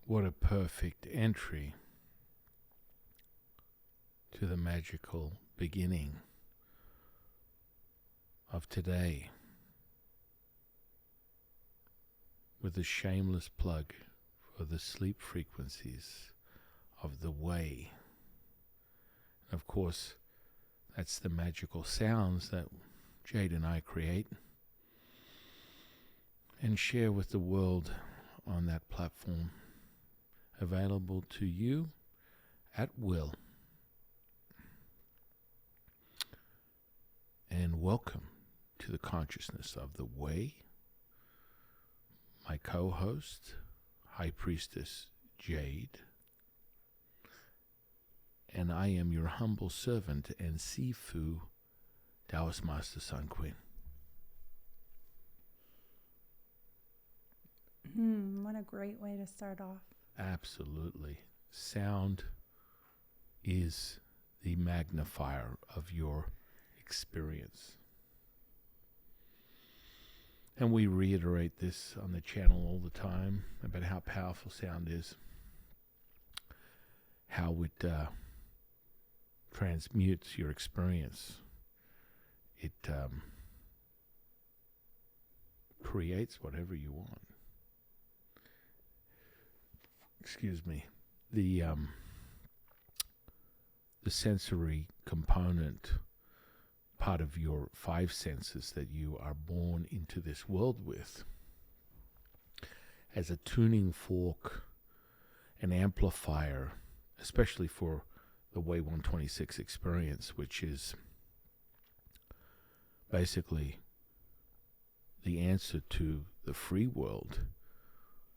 What a perfect entry to the magical beginning of today with a shameless plug for the sleep frequencies of the way. Of course, that's the magical sounds that Jade and I create and share with the world on that platform, available to you at will. And welcome to the consciousness of the way. My co-host, High Priestess Jade, and I am your humble servant and Sifu Taoist Master Sun Queen. What a great way to start off. Absolutely. Sound is the magnifier of your experience. And we reiterate this on the channel all the time about how powerful sound is, how it transmutes your experience. It creates whatever you want. Excuse me. The sensory component, part of your five senses that you are born into this world with, as a tuning fork, an amplifier, especially for the Way 126 experience, which is basically the answer to the free world,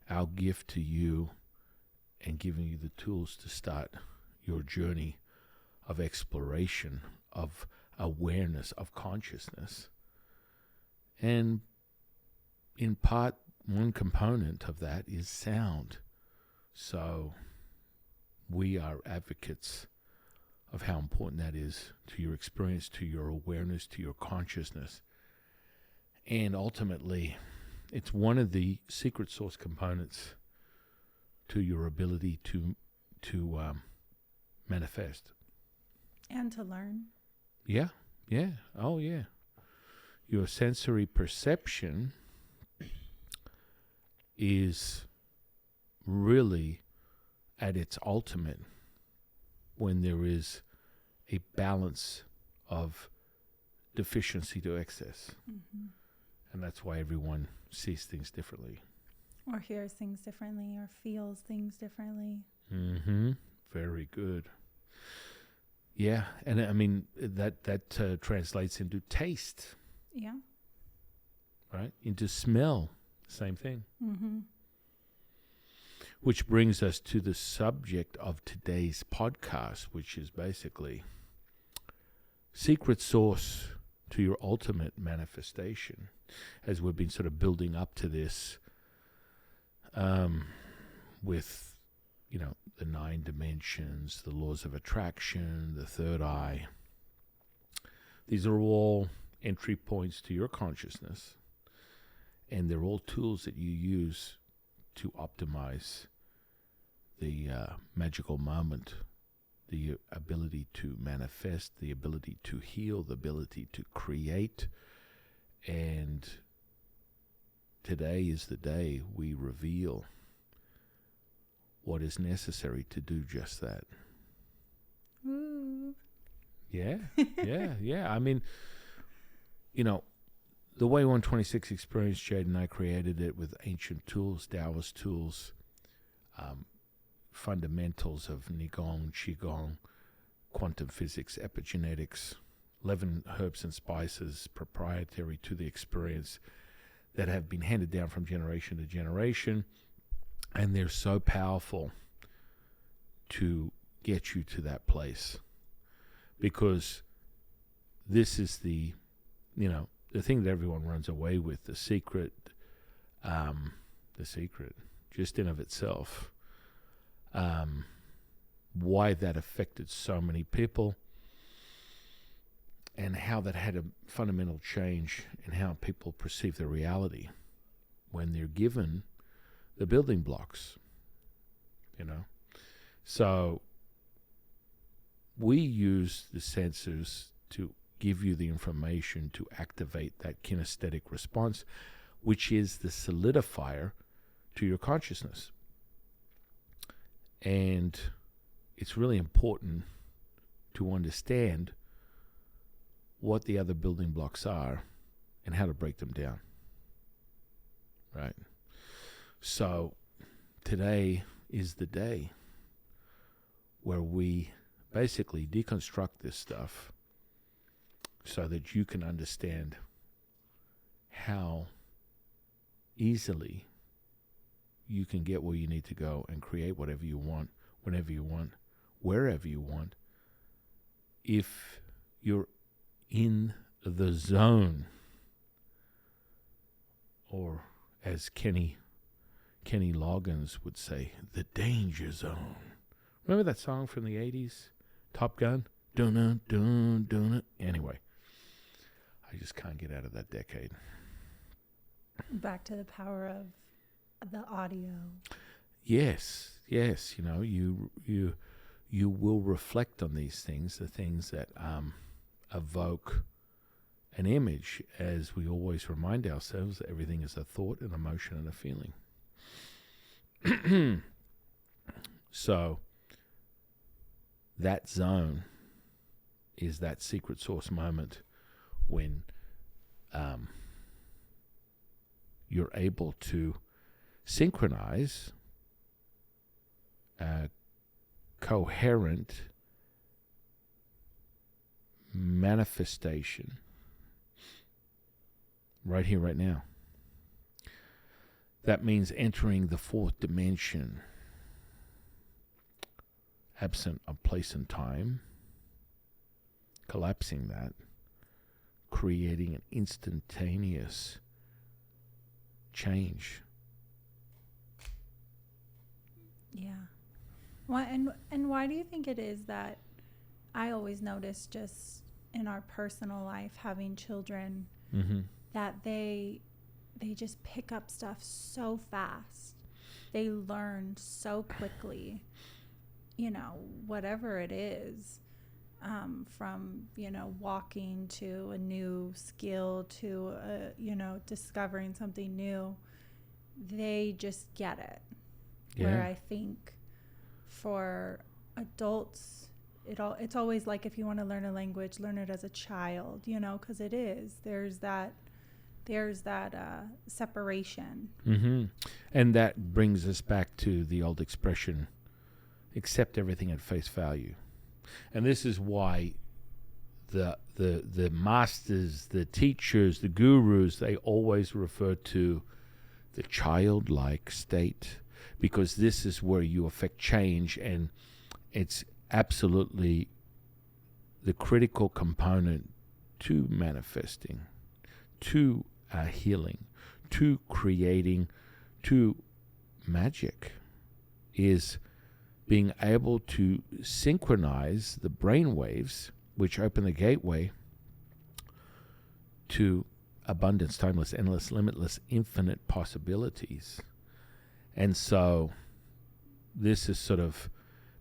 our gift to you, and giving you the tools to start your journey of exploration, of awareness, of consciousness. And in part, one component of that is sound. So we are advocates of how important that is to your experience, to your awareness, to your consciousness. And ultimately, it's one of the secret source components to your ability to manifest. And to learn. Yeah. Oh, yeah. Your sensory perception is really at its ultimate when there is a balance of deficiency to excess. Mm-hmm. And that's why everyone sees things differently. Or hears things differently, or feels things differently. Mm-hmm. Very good. Yeah, and I mean, that translates into taste. Yeah. Right? Into smell. Same thing. Mm-hmm. Which brings us to the subject of today's podcast, which is basically secret source to your ultimate manifestation, as we've been sort of building up to this with, the 9 dimensions, the laws of attraction, the third eye. These are all entry points to your consciousness, and they're all tools that you use to optimize the magical moment, the ability to manifest, the ability to heal, the ability to create. And today is the day we reveal what is necessary to do just that. Ooh. Yeah. I mean, the Way 126 experience, Jade and I created it with ancient tools, Taoist tools, fundamentals of Qigong, quantum physics, epigenetics, 11 herbs and spices proprietary to the experience that have been handed down from generation to generation. And they're so powerful to get you to that place. Because this is the thing that everyone runs away with, the secret, just in of itself. Why that affected so many people, and how that had a fundamental change in how people perceive their reality when they're given the building blocks you know. So we use the sensors to give you the information to activate that kinesthetic response, which is the solidifier to your consciousness. And it's really important to understand what the other building blocks are and how to break them down. Right? So today is the day where we basically deconstruct this stuff so that you can understand how easily you can get where you need to go and create whatever you want, whenever you want, wherever you want, if you're in the zone, or as Kenny Loggins would say, the danger zone. Remember that song from the 80s? Top Gun? Dun dun dun. Anyway, I just can't get out of that decade. Back to the power of the audio. Yes. You know, you will reflect on these things, the things that evoke an image, as we always remind ourselves that everything is a thought, an emotion, and a feeling. So that zone is that secret source moment when you're able to synchronize a coherent manifestation right here, right now. That means entering the fourth dimension, absent of place and time, collapsing that, creating an instantaneous change. Yeah. And why do you think it is that I always notice just in our personal life having children that they just pick up stuff so fast. They learn so quickly, you know, whatever it is, from, you know, walking to a new skill to, you know, discovering something new. They just get it. Yeah. Where I think for adults, it's always like, if you want to learn a language, learn it as a child, you know, because it is. There's that separation. And that brings us back to the old expression, accept everything at face value. And this is why the masters, the teachers, the gurus, they always refer to the childlike state, because this is where you affect change, and it's absolutely the critical component to manifesting, to healing, to creating, to magic, is being able to synchronize the brainwaves, which open the gateway to abundance, timeless, endless, limitless, infinite possibilities. And so this has sort of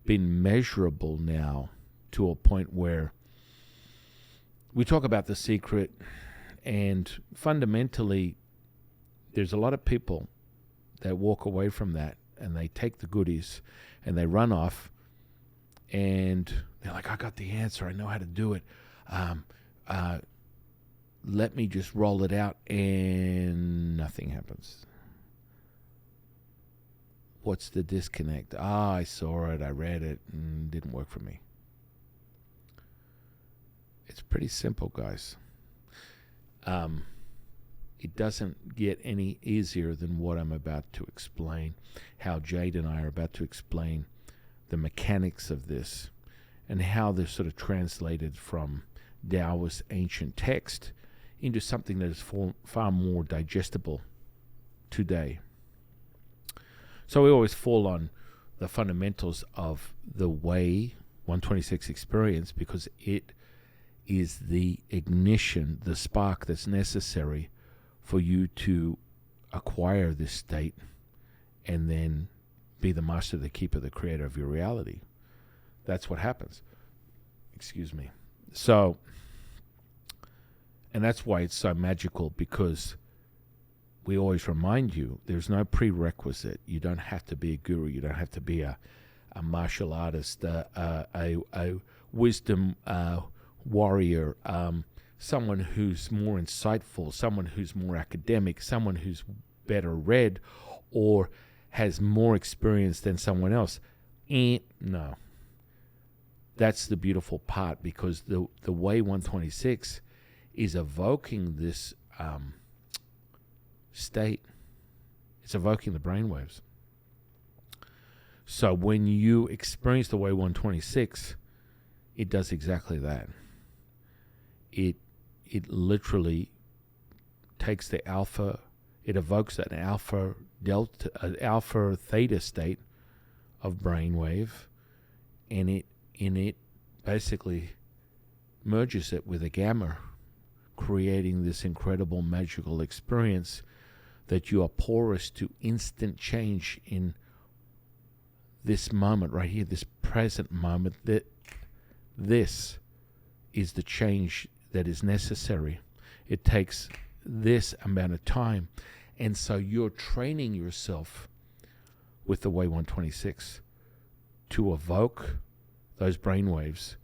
been measurable now to a point where we talk about the secret, and fundamentally there's a lot of people that walk away from that and they take the goodies and they run off and they're like, I got the answer, I know how to do it, let me just roll it out, and nothing happens. What's the disconnect? I saw it, I read it, and it didn't work for me. It's pretty simple, guys. It doesn't get any easier than what I'm about to explain, how Jade and I are about to explain the mechanics of this and how they're sort of translated from Taoist ancient text into something that is far more digestible today. So we always fall on the fundamentals of the way 126 experience, because it is the ignition, the spark that's necessary for you to acquire this state and then be the master, the keeper, the creator of your reality. That's what happens. Excuse me. So, and that's why it's so magical, because we always remind you there's no prerequisite. You don't have to be a guru. You don't have to be a martial artist, a wisdom warrior, someone who's more insightful, someone who's more academic, someone who's better read or has more experience than someone else. No. That's the beautiful part, because the way 126 is evoking this state. It's evoking the brainwaves. So when you experience the way 126, it does exactly that. It literally takes the alpha, it evokes an alpha delta, an alpha theta state of brainwave, and it basically merges it with a gamma, creating this incredible magical experience that you are porous to instant change in this moment right here, this present moment. That this is the change that is necessary. It takes this amount of time. And so you're training yourself with the way 126 to evoke those brainwaves.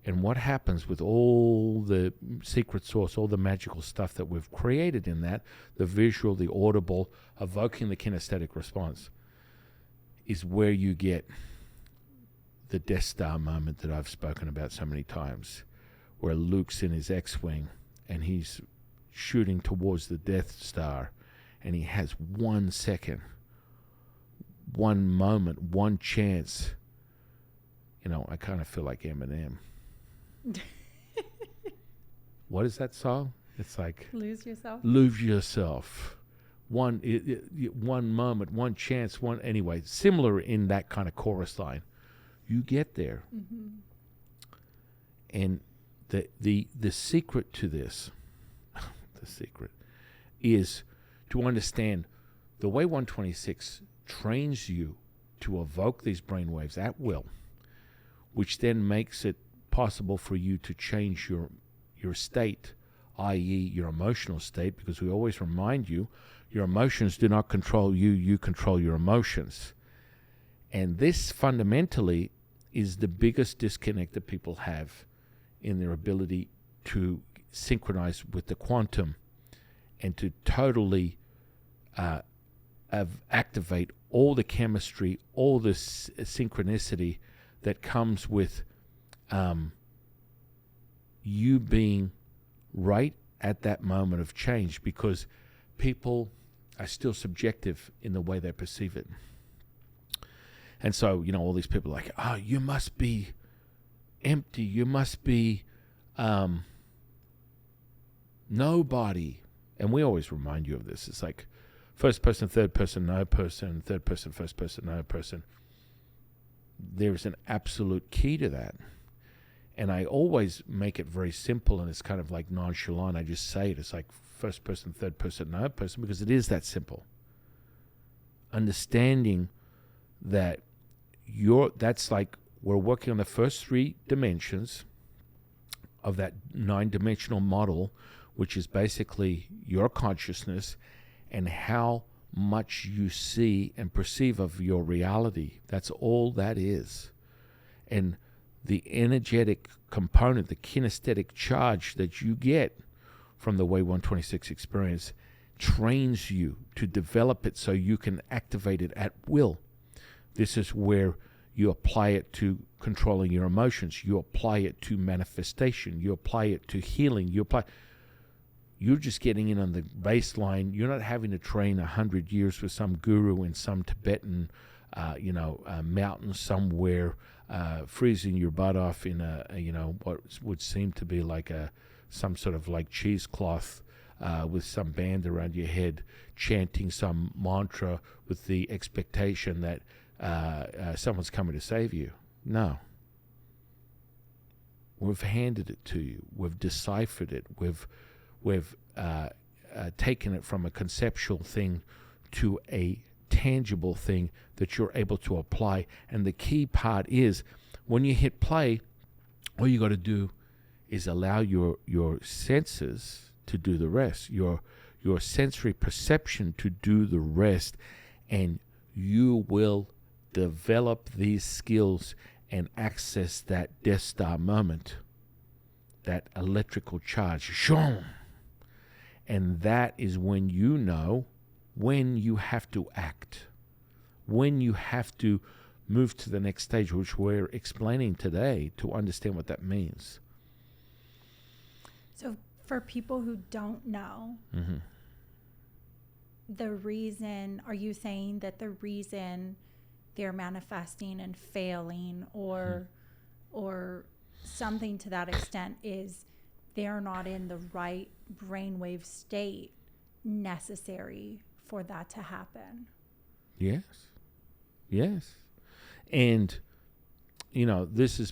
And what happens with all the secret sauce, all the magical stuff that we've created in that, the visual, the audible, evoking the kinesthetic response, is where you get the Death Star moment that I've spoken about so many times, where Luke's in his X-Wing and he's shooting towards the Death Star, and he has 1 second, one moment, one chance. You know, I kind of feel like Eminem. What is that song? It's like Lose yourself. Lose yourself. One moment, one chance, one anyway. Similar in that kind of chorus line. You get there, and the secret to this, the secret, is to understand the way 126 trains you to evoke these brainwaves at will, which then makes it possible for you to change your state, i.e. your emotional state, because we always remind you, your emotions do not control you, you control your emotions. And this fundamentally is the biggest disconnect that people have in their ability to synchronize with the quantum and to totally activate all the chemistry, all the synchronicity that comes with you being right at that moment of change, because people are still subjective in the way they perceive it. And so, you know, all these people are like, oh, you must be empty, you must be nobody. And we always remind you of this. It's like first person, third person, no person, third person, first person, no person. There's an absolute key to that. And I always make it very simple, and it's kind of like nonchalant. I just say it. It's like first person, third person, no person, because it is that simple. Understanding that that's like we're working on the first 3 dimensions of that 9-dimensional model, which is basically your consciousness and how much you see and perceive of your reality. That's all that is. And the energetic component, the kinesthetic charge that you get from the Way 126 experience trains you to develop it so you can activate it at will. This is where you apply it to controlling your emotions. You apply it to manifestation. You apply it to healing. You're just getting in on the baseline. You're not having to train 100 years with some guru in some Tibetan, mountain somewhere, freezing your butt off in what would seem to be like some sort of like cheesecloth with some band around your head, chanting some mantra with the expectation that someone's coming to save you. No. We've handed it to you. We've deciphered it. We've taken it from a conceptual thing to a tangible thing that you're able to apply. And the key part is when you hit play, all you got to do is allow your senses to do the rest, your sensory perception to do the rest, and you will develop these skills and access that Death Star moment, that electrical charge. Shoo! And that is when you know when you have to act, when you have to move to the next stage, which we're explaining today to understand what that means. So for people who don't know, the reason, are you saying that the reason they're manifesting and failing or something to that extent is they're not in the right brainwave state necessary for that to happen? Yes. And, this has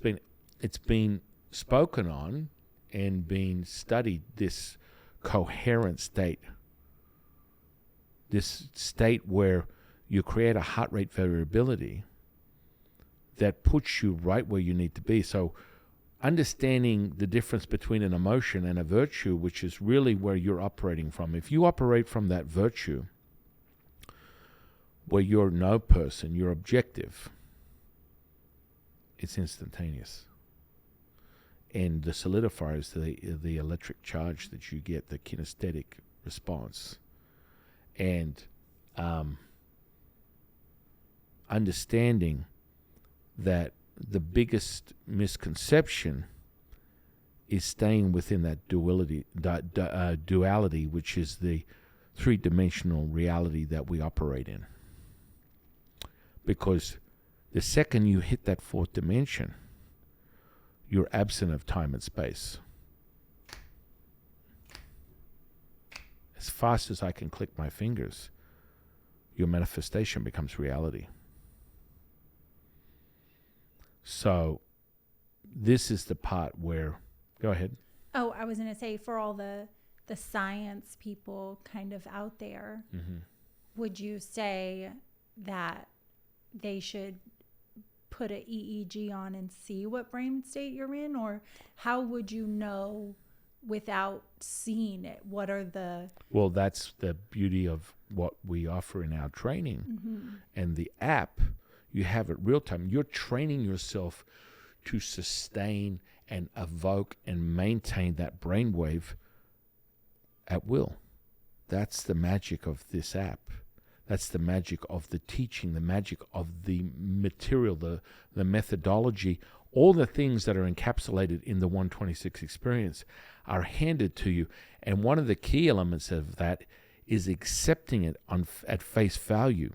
been spoken on and being studied, this coherent state, this state where you create a heart rate variability that puts you right where you need to be. So understanding the difference between an emotion and a virtue, which is really where you're operating from. If you operate from that virtue, where you're no person, you're objective, it's instantaneous. And the solidifier is the electric charge that you get, the kinesthetic response. And understanding that the biggest misconception is staying within that duality, which is the three-dimensional reality that we operate in. Because the second you hit that fourth dimension, you're absent of time and space. As fast as I can click my fingers, your manifestation becomes reality. So this is the part where, go ahead. Oh, I was going to say, for all the science people kind of out there, would you say that they should put an EEG on and see what brain state you're in? Or how would you know without seeing it? What are the... Well, that's the beauty of what we offer in our training. And the app, you have it real time. You're training yourself to sustain and evoke and maintain that brainwave at will. That's the magic of this app. That's the magic of the teaching, the magic of the material, the methodology. All the things that are encapsulated in the 126 experience are handed to you. And one of the key elements of that is accepting it at face value.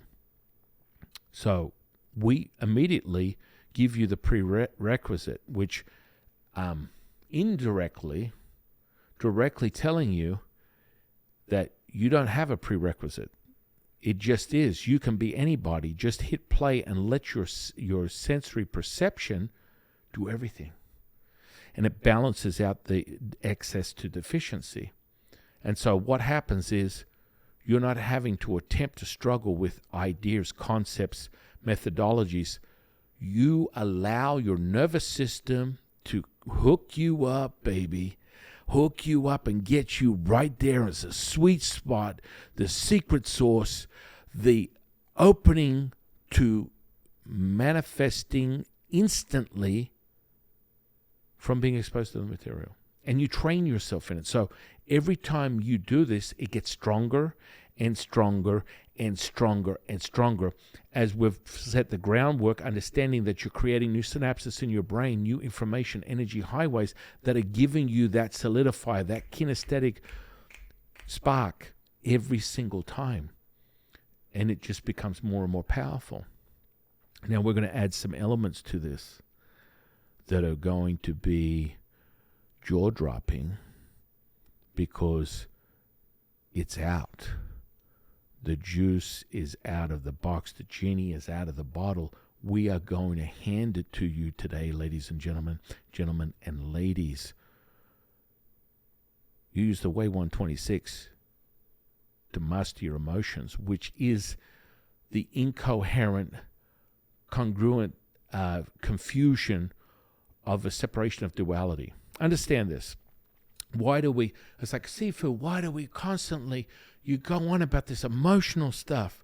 So we immediately give you the prerequisite, which directly telling you that you don't have a prerequisite. It just is. You can be anybody. Just hit play and let your sensory perception do everything. And it balances out the excess to deficiency. And so what happens is you're not having to attempt to struggle with ideas, concepts, methodologies. You allow your nervous system to hook you up, baby. Hook you up and get you right there as a sweet spot, the secret sauce, the opening to manifesting instantly from being exposed to the material. And you train yourself in it. So every time you do this, it gets stronger and stronger and stronger and stronger. As we've set the groundwork, understanding that you're creating new synapses in your brain, new information, energy highways that are giving you that solidifier, that kinesthetic spark every single time. And it just becomes more and more powerful. Now we're going to add some elements to this that are going to be jaw-dropping because it's out. The juice is out of the box. The genie is out of the bottle. We are going to hand it to you today, ladies and gentlemen and ladies. You use the Way 126 to master your emotions, which is the incoherent, congruent confusion of a separation of duality. Understand this. Why do we, it's like, Sifu, why do we constantly, you go on about this emotional stuff?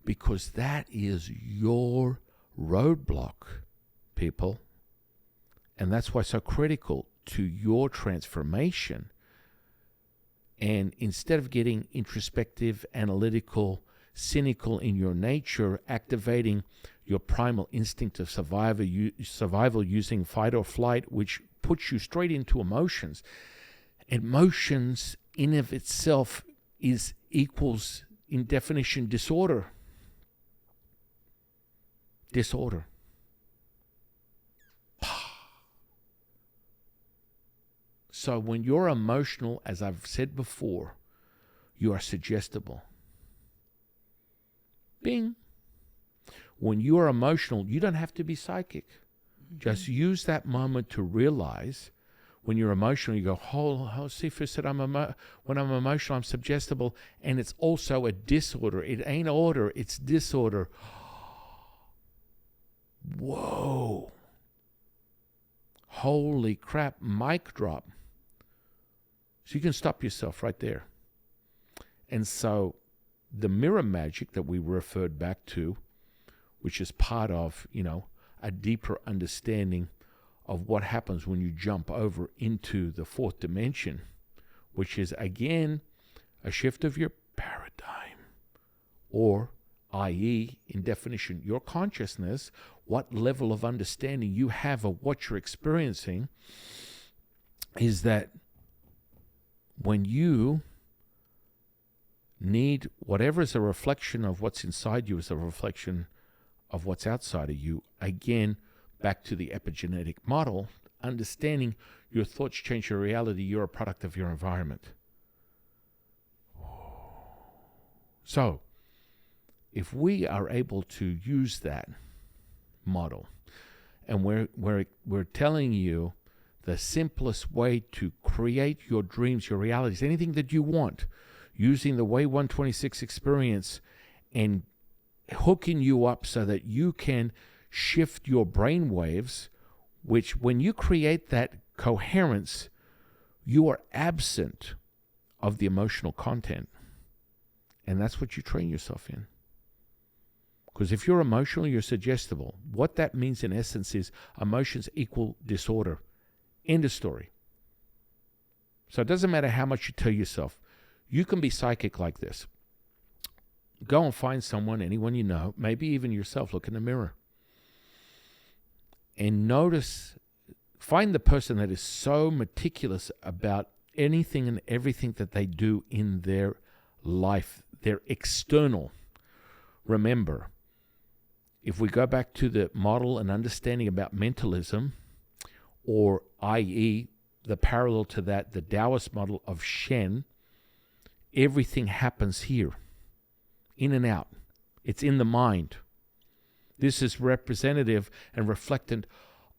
Because that is your roadblock, people. And that's why it's so critical to your transformation. And instead of getting introspective, analytical, cynical in your nature, activating your primal instinct of survival using fight or flight, which puts you straight into emotions. Emotions in of itself equals in definition disorder. Disorder. So when you're emotional, as I've said before, you are suggestible. Bing. When you are emotional, you don't have to be psychic. Just use that moment to realize when you're emotional, you go, Sifu said, when I'm emotional, I'm suggestible. And it's also a disorder. It ain't order, it's disorder. Whoa. Holy crap, mic drop. So you can stop yourself right there. And so the mirror magic that we referred back to, which is part of, a deeper understanding of what happens when you jump over into the fourth dimension, which is, again, a shift of your paradigm, or, i.e., in definition, your consciousness, what level of understanding you have of what you're experiencing, is that when you need whatever is a reflection of what's inside you is a reflection of what's outside of you. Again, back to the epigenetic model, understanding your thoughts change your reality. You're a product of your environment. So, if we are able to use that model, and we're telling you the simplest way to create your dreams, your realities, anything that you want, using the Way 126 experience and hooking you up so that you can shift your brain waves, which when you create that coherence, you are absent of the emotional content. And that's what you train yourself in. Because if you're emotional, you're suggestible. What that means in essence is emotions equal disorder. End of story. So it doesn't matter how much you tell yourself. You can be psychic like this. Go and find someone, anyone you know, maybe even yourself, look in the mirror. And notice, find the person that is so meticulous about anything and everything that they do in their life, their external. Remember, if we go back to the model and understanding about mentalism, or i.e., the parallel to that, the Taoist model of Shen, everything happens here, in and out. It's in the mind. This is representative and reflectant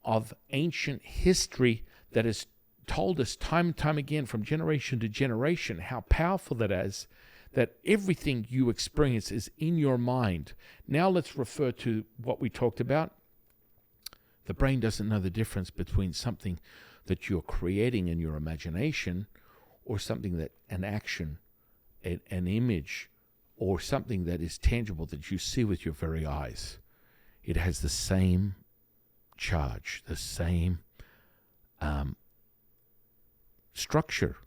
of ancient history that has told us time and time again from generation to generation how powerful that is, that everything you experience is in your mind. Now let's refer to what we talked about. The brain doesn't know the difference between something that you're creating in your imagination or something that an action, an image, or something that is tangible that you see with your very eyes. It has the same charge, the same structure,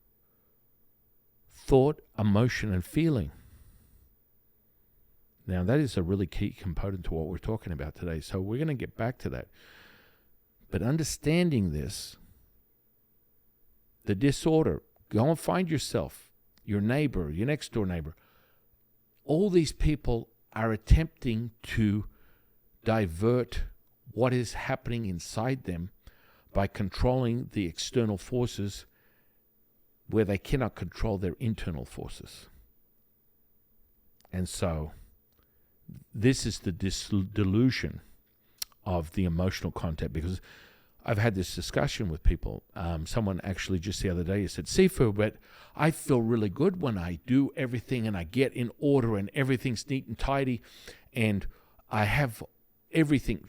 thought, emotion, and feeling. Now, that is a really key component to what we're talking about today. So we're going to get back to that. But understanding this, the disorder, go and find yourself, your neighbor, your next door neighbor. All these people are attempting to divert what is happening inside them by controlling the external forces where they cannot control their internal forces. And so this is the delusion of the emotional content, because I've had this discussion with people. Someone actually just the other day said, Sifu, but I feel really good when I do everything and I get in order and everything's neat and tidy. and I have everything,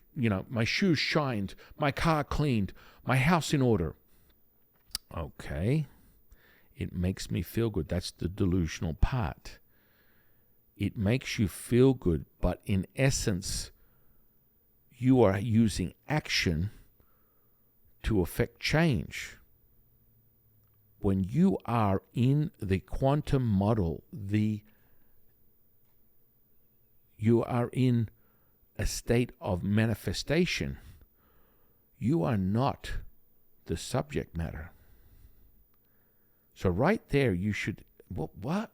my shoes shined, my car cleaned, my house in order. Okay. It makes me feel good. That's the delusional part. It makes you feel good, but in essence, you are using action to affect change. When you are in the quantum model, you are in a state of manifestation. You are not the subject matter. So right there, you should, what?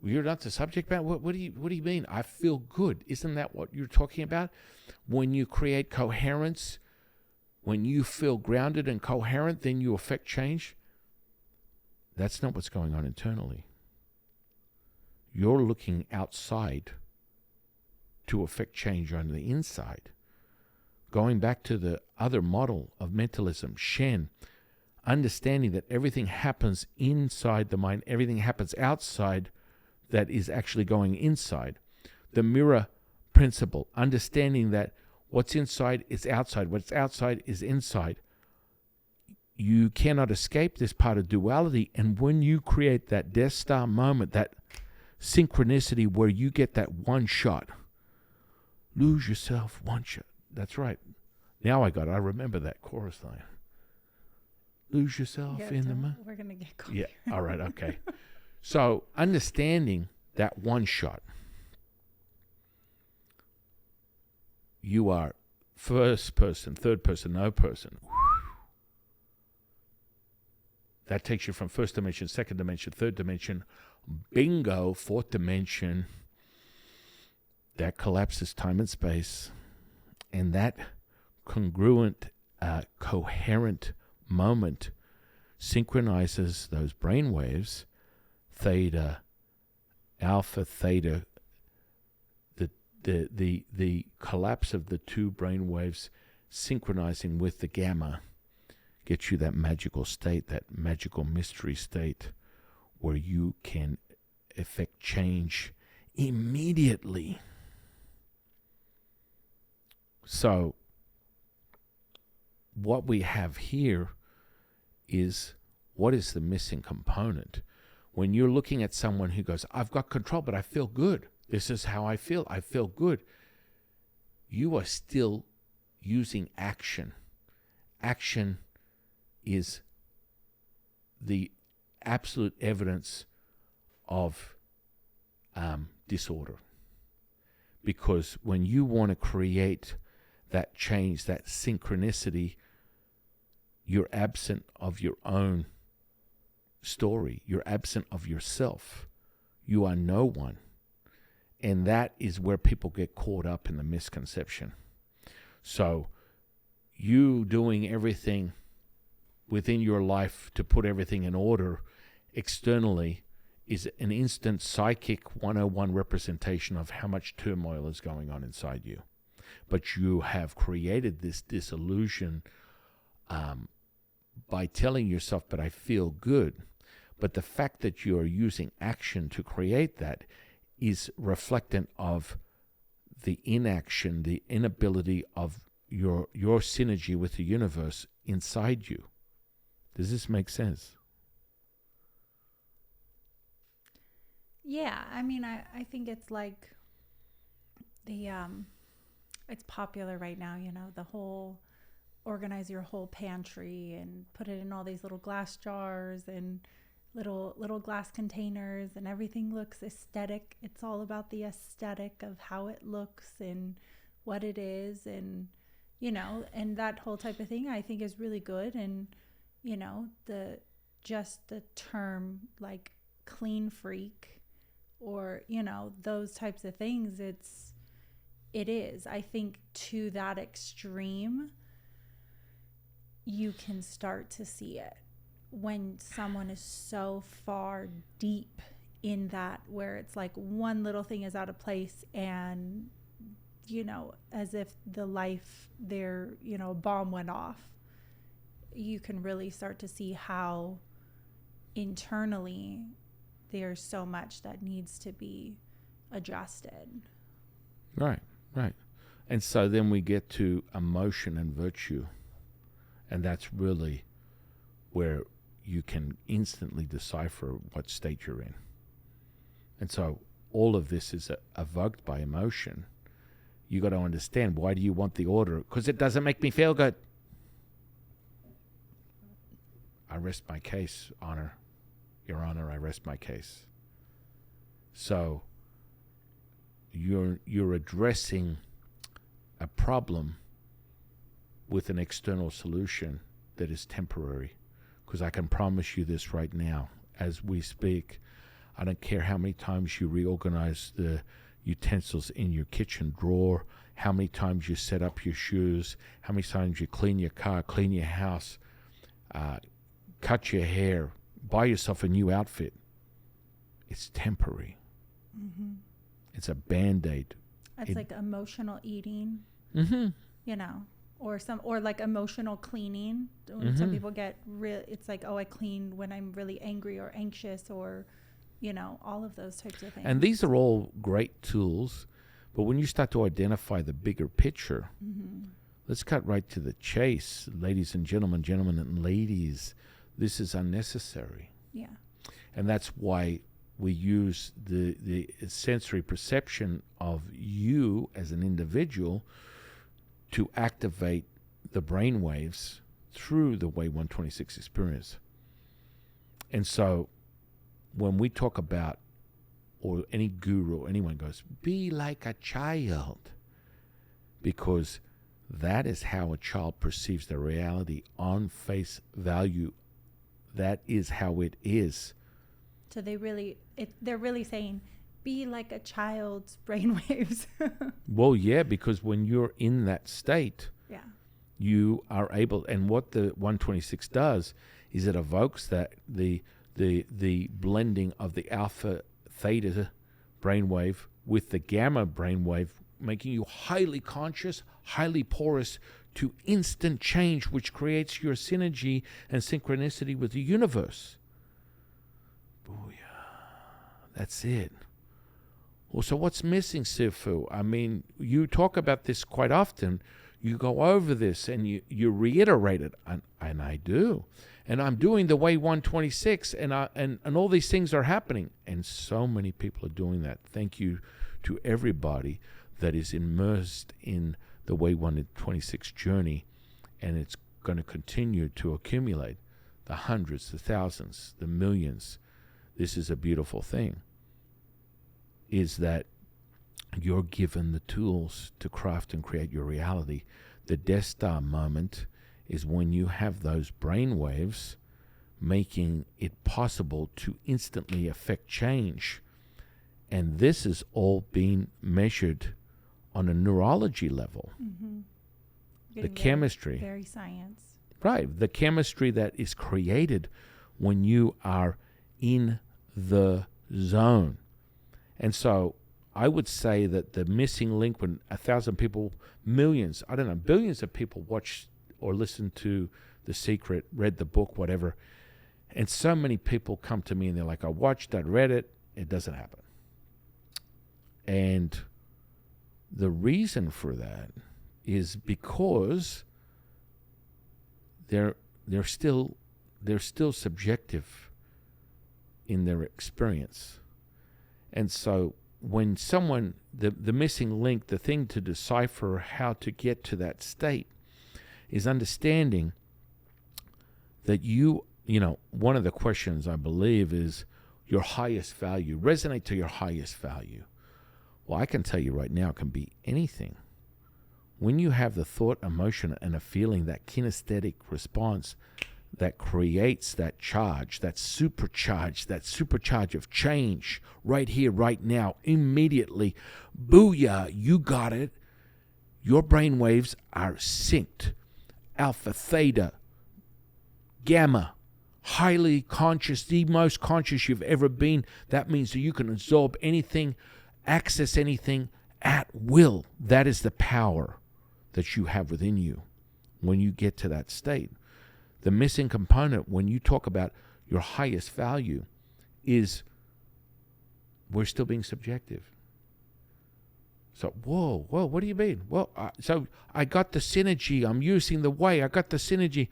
You're not the subject matter? What do you mean? I feel good. Isn't that what you're talking about? When you create coherence, when you feel grounded and coherent, then you affect change. That's not what's going on internally. You're looking outside to affect change on the inside. Going back to the other model of mentalism, Shen, understanding that everything happens inside the mind, everything happens outside that is actually going inside. The mirror principle, understanding that what's inside is outside, what's outside is inside. You cannot escape this part of duality, and when you create that Death Star moment, that synchronicity where you get that one shot, lose yourself, one shot. That's right. Now I remember that chorus line. Lose yourself in the moment. We're going to get caught. Yeah, all right, okay. So understanding that one shot, you are first person, third person, no person. That takes you from first dimension, second dimension, third dimension, bingo, fourth dimension. That collapses time and space. And that congruent, coherent moment synchronizes those brainwaves, theta, alpha, theta, the collapse of the two brainwaves synchronizing with the gamma gets you that magical state, that magical mystery state where you can effect change immediately. So what we have here is, what is the missing component? When you're looking at someone who goes, I've got control, but I feel good. This is how I feel good. You are still using action. Action is the absolute evidence of disorder. Because when you want to create that change, that synchronicity, you're absent of your own story. You're absent of yourself. You are no one. And that is where people get caught up in the misconception. So you doing everything within your life to put everything in order externally is an instant psychic 101 representation of how much turmoil is going on inside you. But you have created this disillusion by telling yourself, but I feel good. But the fact that you are using action to create that is reflectant of the inaction, the inability of your synergy with the universe inside you. Does this make sense? Yeah, I mean, I think it's like the it's popular right now, the whole organize your whole pantry and put it in all these little glass jars and little glass containers, and everything looks aesthetic. It's all about the aesthetic of how it looks and what it is, and and that whole type of thing I think is really good. And the term like clean freak or those types of things, it is, I think, to that extreme, you can start to see it when someone is so far deep in that, where it's like one little thing is out of place and as if the life there, a bomb went off. You can really start to see how internally there's so much that needs to be adjusted. Right, right. And so then we get to emotion and virtue. And that's really where you can instantly decipher what state you're in. And so all of this is evoked by emotion. You got to understand, why do you want the order? Because it doesn't make me feel good. I rest my case, Your Honor, I rest my case. So you're addressing a problem with an external solution that is temporary. Because I can promise you this right now, as we speak, I don't care how many times you reorganize the utensils in your kitchen drawer, how many times you set up your shoes, how many times you clean your car, clean your house, cut your hair, buy yourself a new outfit. It's temporary. Mm-hmm. It's a Band-Aid. It's like emotional eating, Mm-hmm. you know, or like emotional cleaning. When Mm-hmm. some people get it's like, oh, I clean when I'm really angry or anxious, or, you know, all of those types of things. And these are all great tools, but when you start to identify the bigger picture, Mm-hmm. let's cut right to the chase, ladies and gentlemen, gentlemen and ladies. This is unnecessary. Yeah. And that's why we use the sensory perception of you as an individual to activate the brainwaves through the Way 126 experience. And so when we talk about, or any guru or anyone goes, be like a child, because that is how a child perceives the reality on face value. That is how it is. So they're really saying, be like a child's brainwaves. Well, yeah, because when you're in that state, Yeah. you are able, and what the 126 does is it evokes that the blending of the alpha theta brainwave with the gamma brainwave, making you highly conscious, highly porous to instant change, which creates your synergy and synchronicity with the universe. Booyah. That's it. Well, so what's missing, Sifu? I mean, you talk about this quite often. You go over this and you reiterate it, and I do. And I'm doing the Way 126, and all these things are happening. And so many people are doing that. Thank you to everybody that is immersed in the Way 126 journey, and it's going to continue to accumulate the hundreds, the thousands, the millions. This is a beautiful thing, is that you're given the tools to craft and create your reality. The Death Star moment is when you have those brain waves making it possible to instantly affect change. And this is all being measured on a neurology level. Mm-hmm. The chemistry. Very science. Right. The chemistry that is created when you are in the zone. And so I would say that the missing link, when 1,000 people, millions, I don't know, billions of people watched or listened to The Secret, read the book, whatever, and so many people come to me and they're like, I watched, I read it, it doesn't happen. And the reason for that is because they're still subjective in their experience. And so when someone, the missing link, the thing to decipher how to get to that state is understanding that you know, one of the questions I believe is your highest value, resonate to your highest value. Well, I can tell you right now, it can be anything. When you have the thought, emotion, and a feeling, that kinesthetic response that creates that charge, that supercharge of change right here, right now, immediately, booyah, you got it. Your brain waves are synced. Alpha, theta, gamma, highly conscious, the most conscious you've ever been. That means that you can absorb anything, access anything at will. That is the power that you have within you when you get to that state. The missing component when you talk about your highest value is we're still being subjective. So, whoa, what do you mean? Well, so I got the synergy. I'm using the way. I got the synergy.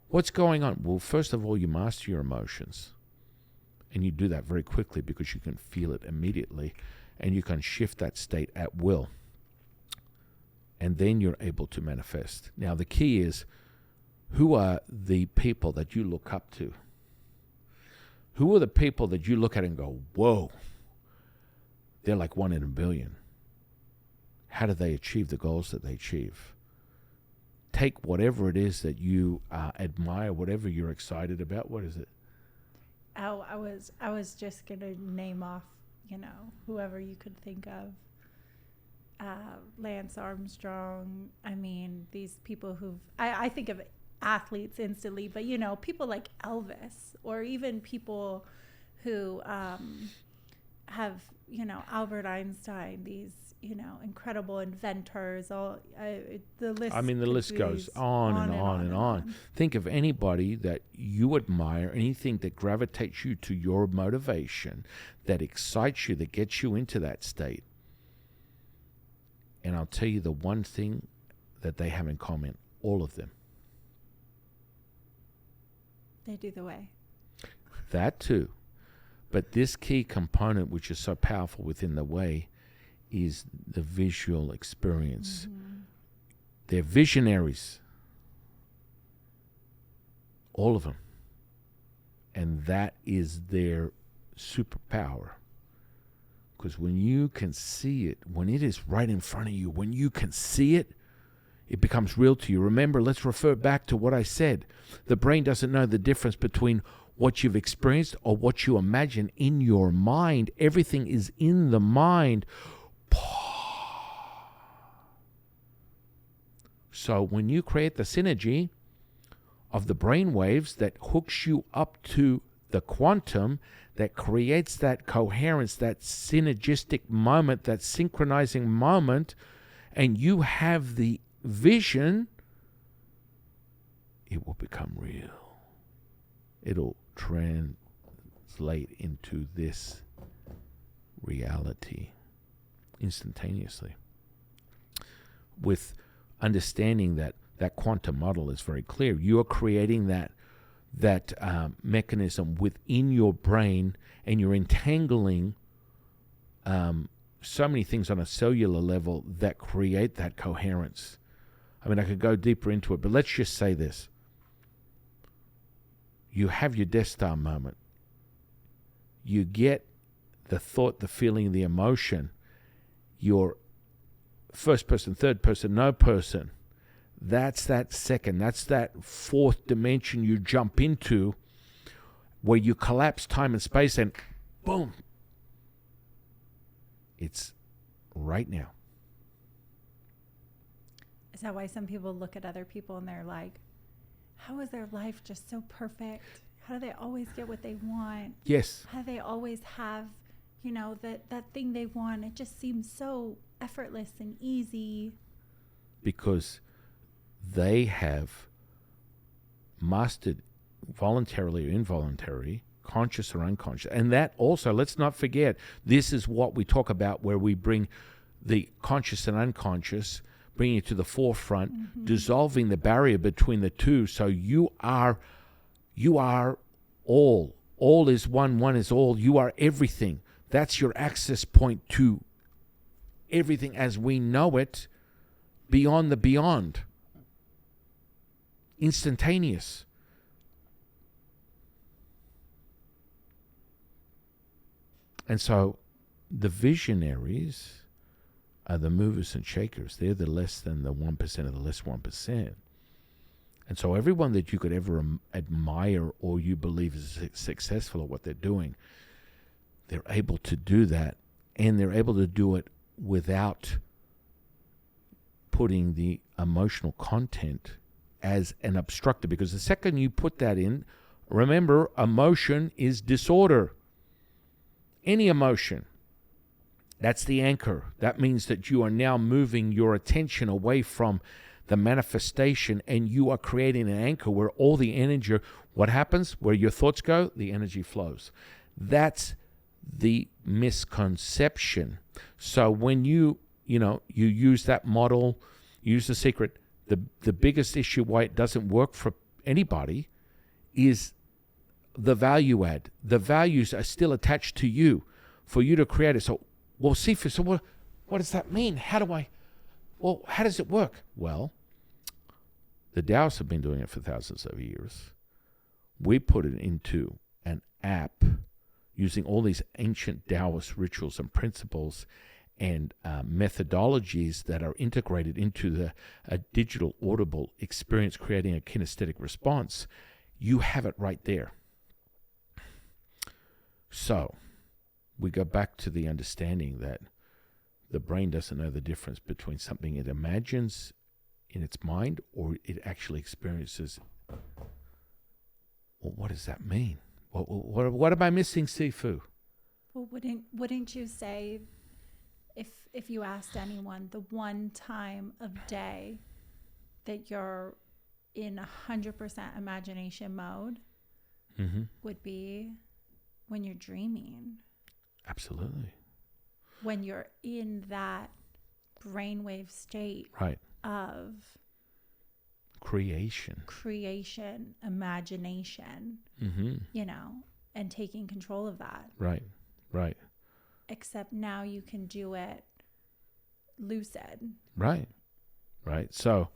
What's going on? Well, first of all, you master your emotions. And you do that very quickly because you can feel it immediately. And you can shift that state at will. And then you're able to manifest. Now, the key is, who are the people that you look up to? Who are the people that you look at and go, whoa, they're like 1 in a billion? How do they achieve the goals that they achieve? Take whatever it is that you admire, whatever you're excited about. What is it? Oh, I was just gonna name off, whoever you could think of. Lance Armstrong. I mean, these people I think of athletes instantly, but people like Elvis, or even people who have Albert Einstein, these incredible inventors. All the list. I mean, the list goes on and on and on. Think of anybody that you admire, anything that gravitates you to your motivation, that excites you, that gets you into that state. And I'll tell you the one thing that they have in common, all of them. They do the way. That too. But this key component, which is so powerful within the way, is the visual experience. Mm-hmm. They're visionaries. All of them. And that is their superpower. Because when you can see it, when it is right in front of you, when you can see it, it becomes real to you. Remember, let's refer back to what I said. The brain doesn't know the difference between what you've experienced or what you imagine in your mind. Everything is in the mind. So when you create the synergy of the brain waves that hooks you up to the quantum, that creates that coherence, that synergistic moment, that synchronizing moment, and you have the vision, it will become real. It'll translate into this reality instantaneously. With understanding that that quantum model is very clear. You are creating that mechanism within your brain, and you're entangling so many things on a cellular level that create that coherence. I mean, I could go deeper into it, but let's just say this. You have your Death Star moment. You get the thought, the feeling, the emotion. Your first person, third person, no person. That's that second. That's that fourth dimension you jump into, where you collapse time and space, and boom. It's right now. Is that why some people look at other people and they're like, how is their life just so perfect? How do they always get what they want? Yes. How do they always have, that thing they want? It just seems so effortless and easy. Because they have mastered, voluntarily or involuntarily, conscious or unconscious. And that also, let's not forget, this is what we talk about, where we bring the conscious and unconscious, bringing it to the forefront, mm-hmm. dissolving the barrier between the two. So you are all. All is one, one is all. You are everything. That's your access point to everything as we know it, beyond the beyond. Instantaneous. And so the visionaries are the movers and shakers. They're the less than the 1% of the less 1%. And so everyone that you could ever admire or you believe is successful at what they're doing, they're able to do that, and they're able to do it without putting the emotional content as an obstructor. Because the second you put that in, remember, emotion is disorder. Any emotion. That's the anchor. That means that you are now moving your attention away from the manifestation, and you are creating an anchor where all the energy, what happens? Where your thoughts go, the energy flows. That's the misconception. So when you you use that model, use the secret. The biggest issue why it doesn't work for anybody is the value add. The values are still attached to you for you to create it. So, well, Sifu, so what does that mean? How does it work? Well, the Taoists have been doing it for thousands of years. We put it into an app using all these ancient Taoist rituals and principles and methodologies that are integrated into a digital audible experience, creating a kinesthetic response. You have it right there. So we go back to the understanding that the brain doesn't know the difference between something it imagines in its mind or it actually experiences. Well, what does that mean? What am I missing, Sifu? Well, wouldn't you say, if you asked anyone, the one time of day that you're in 100% imagination mode would be when you're dreaming? Absolutely. When you're in that brainwave state of creation, imagination, and taking control of that. Right. Except now you can do it lucid. Right. So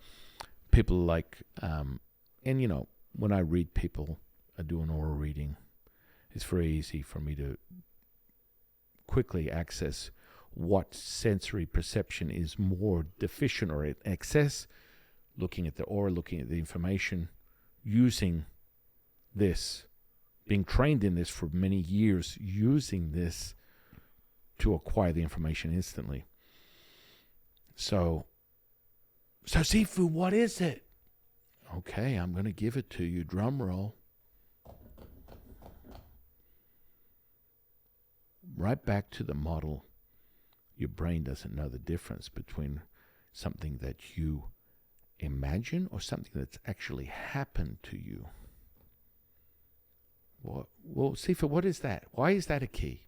people like, when I read people, I do an oral reading, it's very easy for me to quickly access what sensory perception is more deficient or at excess, looking at the aura, looking at the information, using this, being trained in this for many years, using this to acquire the information instantly. So Sifu, what is it? Okay, I'm going to give it to you. Drum roll. Right back to the model. Your brain doesn't know the difference between something that you imagine or something that's actually happened to you. Well, Sifu, what is that? Why is that a key?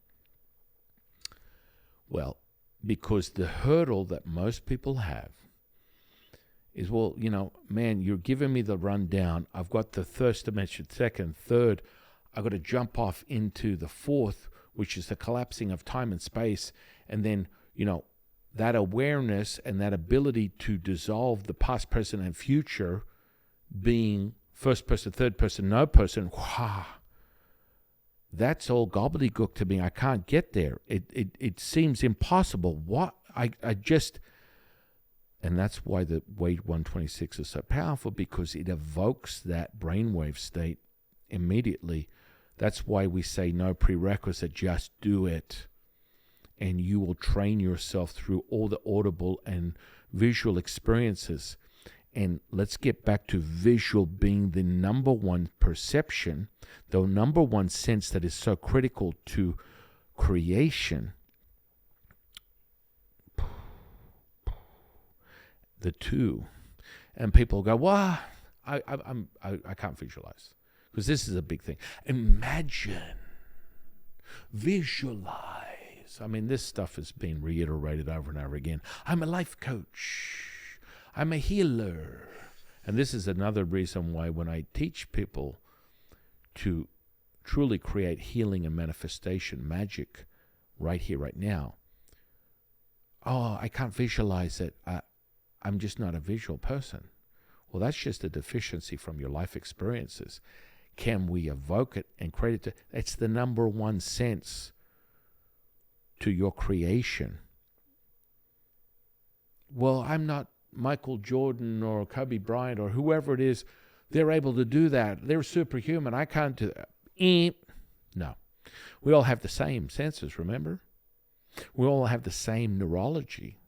Well, because the hurdle that most people have is, man, you're giving me the rundown. I've got the first dimension, second, third. I've got to jump off into the fourth, which is the collapsing of time and space. And then, that awareness and that ability to dissolve the past, present, and future being first person, third person, no person. Wow. That's all gobbledygook to me. I can't get there. It seems impossible. What? And that's why the Wade 126 is so powerful, because it evokes that brainwave state immediately. That's why we say no prerequisite, just do it. And you will train yourself through all the audible and visual experiences. And let's get back to visual being the number one perception, the number one sense that is so critical to creation. The two. And people go, well, I can't visualize. Because this is a big thing. Imagine. Visualize. I mean, this stuff has been reiterated over and over again. I'm a life coach. I'm a healer. And this is another reason why when I teach people to truly create healing and manifestation magic right here, right now, I can't visualize it. I'm just not a visual person. Well, that's just a deficiency from your life experiences. Can we evoke it and create it? It's the number one sense to your creation. Well, I'm not Michael Jordan or Kobe Bryant or whoever it is. They're able to do that. They're superhuman. I can't do that. No. We all have the same senses, remember? We all have the same neurology,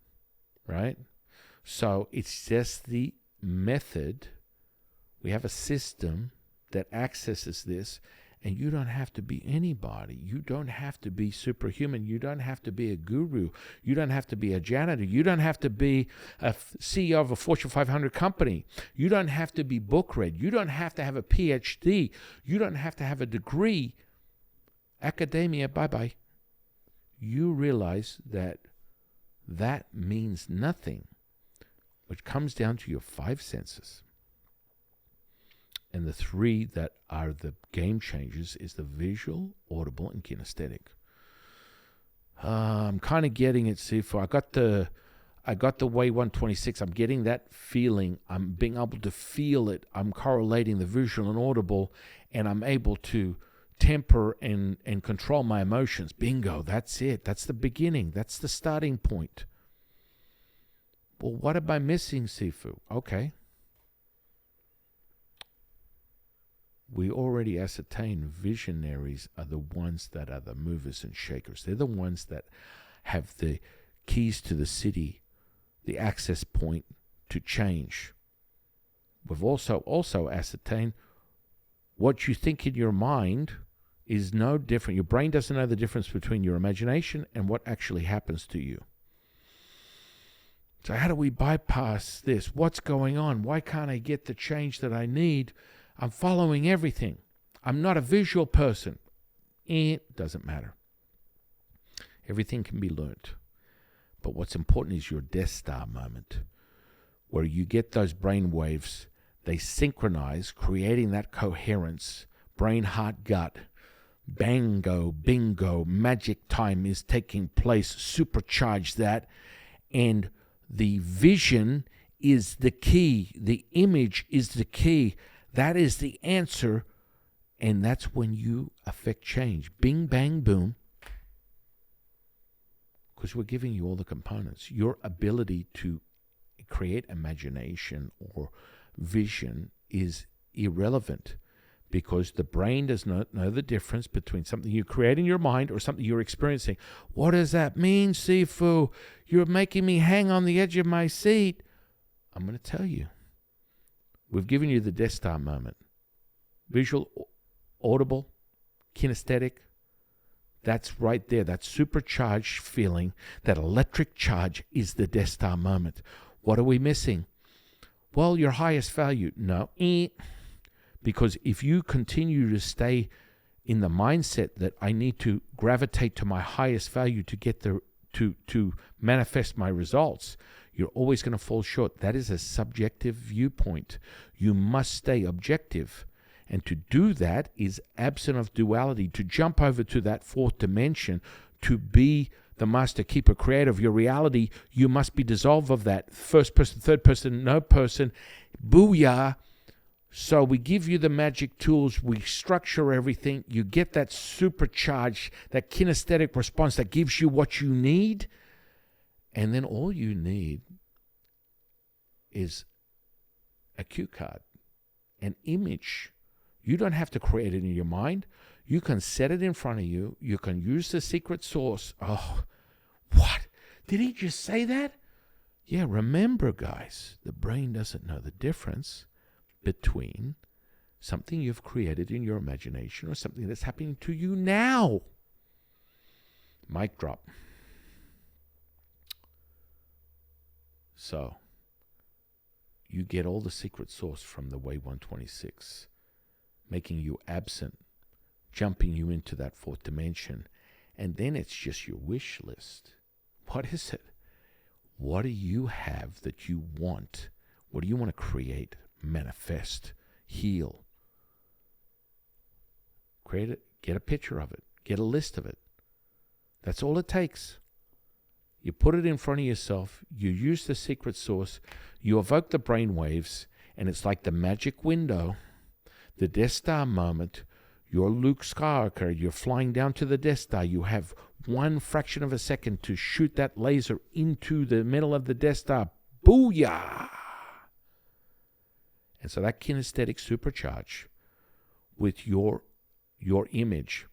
right? So it's just the method. We have a system that accesses this, and you don't have to be anybody. You don't have to be superhuman. You don't have to be a guru. You don't have to be a janitor. You don't have to be a CEO of a Fortune 500 company. You don't have to be book read. You don't have to have a PhD. You don't have to have a degree. Academia, bye-bye. You realize that that means nothing, which comes down to your 5 senses. And the 3 that are the game changers is the visual, audible, and kinesthetic. I'm kind of getting it, Sifu. I got the way 126. I'm getting that feeling. I'm being able to feel it. I'm correlating the visual and audible, and I'm able to temper and control my emotions. Bingo, that's it. That's the beginning. That's the starting point. Well, what am I missing, Sifu? Okay. We already ascertained visionaries are the ones that are the movers and shakers. They're the ones that have the keys to the city, the access point to change. We've also ascertained what you think in your mind is no different. Your brain doesn't know the difference between your imagination and what actually happens to you. So how do we bypass this? What's going on? Why can't I get the change that I need? I'm following everything. I'm not a visual person. It doesn't matter. Everything can be learnt. But what's important is your Death Star moment, where you get those brain waves, they synchronize, creating that coherence, brain, heart, gut, bango, bingo, magic time is taking place, supercharge that, and the vision is the key, the image is the key. That is the answer, and that's when you affect change. Bing, bang, boom. Because we're giving you all the components. Your ability to create imagination or vision is irrelevant, because the brain does not know the difference between something you create in your mind or something you're experiencing. What does that mean, Sifu? You're making me hang on the edge of my seat. I'm going to tell you. We've given you the Death Star moment. Visual, audible, kinesthetic. That's right there. That supercharged feeling, that electric charge is the Death Star moment. What are we missing? Well, your highest value. No. Because if you continue to stay in the mindset that I need to gravitate to my highest value to get to manifest my results, you're always going to fall short. That is a subjective viewpoint. You must stay objective. And to do that is absent of duality. To jump over to that 4th dimension, to be the master keeper creator of your reality, you must be dissolved of that. 1st person, 3rd person, no person. Booyah. So we give you the magic tools. We structure everything. You get that supercharged, that kinesthetic response that gives you what you need. And then all you need is a cue card, an image. You don't have to create it in your mind. You can set it in front of you. You can use the secret source. Oh, what? Did he just say that? Yeah, remember, guys, the brain doesn't know the difference between something you've created in your imagination or something that's happening to you now. Mic drop. So, you get all the secret source from the way 126, making you absent, jumping you into that 4th dimension, and then it's just your wish list. What is it? What do you have that you want? What do you want to create, manifest, heal? Create it, get a picture of it, get a list of it. That's all it takes. You put it in front of yourself, you use the secret source, you evoke the brain waves, and it's like the magic window, the Death Star moment. You're Luke Skywalker, you're flying down to the Death Star, you have 1 fraction of a second to shoot that laser into the middle of the Death Star. Booyah! And so that kinesthetic supercharge with your image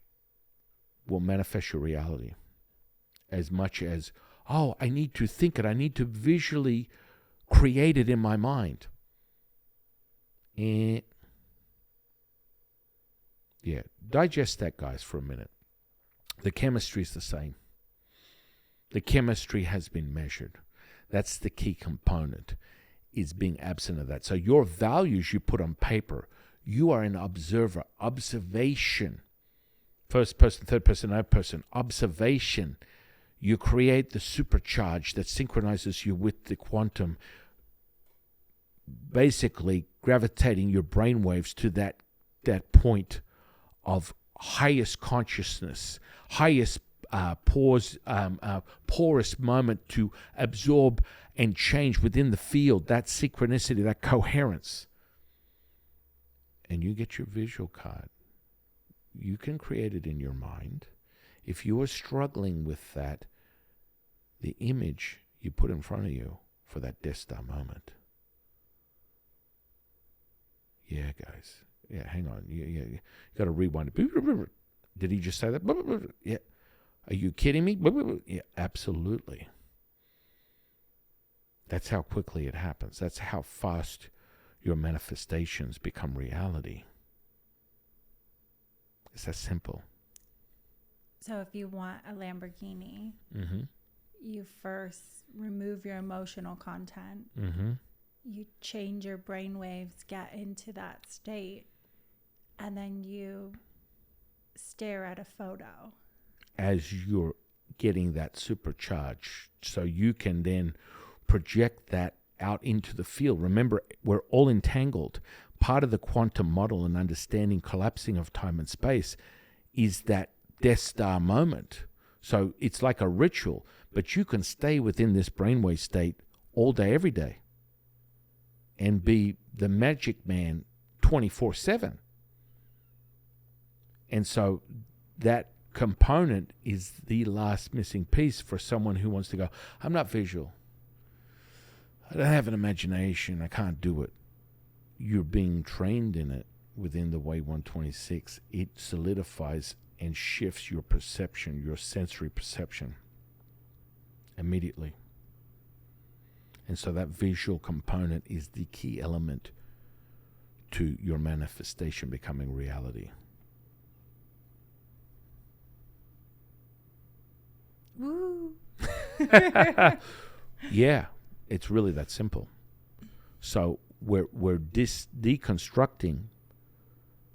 will manifest your reality. As much as, oh, I need to think it, I need to visually create it in my mind. Yeah, digest that, guys, for a minute. The chemistry is the same. The chemistry has been measured. That's the key component, is being absent of that. So your values you put on paper, you are an observer, observation. 1st person, 3rd person, no person, observation. You create the supercharge that synchronizes you with the quantum, basically gravitating your brainwaves to that point of highest consciousness, highest porous moment to absorb and change within the field, that synchronicity, that coherence. And you get your visual card. You can create it in your mind. If you are struggling with that, the image you put in front of you for that Death Star moment. Yeah, guys. Yeah, hang on. You got to rewind it. Did he just say that? Yeah. Are you kidding me? Yeah, absolutely. That's how quickly it happens. That's how fast your manifestations become reality. It's that simple. So if you want a Lamborghini, Mm-hmm. you first remove your emotional content. Mm-hmm. You change your brain waves, get into that state, and then you stare at a photo. As you're getting that supercharge, so you can then project that out into the field. Remember, we're all entangled. Part of the quantum model and understanding collapsing of time and space is that Death Star moment. So it's like a ritual, but you can stay within this brainwave state all day, every day, and be the magic man 24/7. And so that component is the last missing piece for someone who wants to go, I'm not visual. I don't have an imagination. I can't do it. You're being trained in it within the Way 126. It solidifies and shifts your perception, your sensory perception immediately. And so that visual component is the key element to your manifestation becoming reality. Woo! Yeah, it's really that simple. So we're deconstructing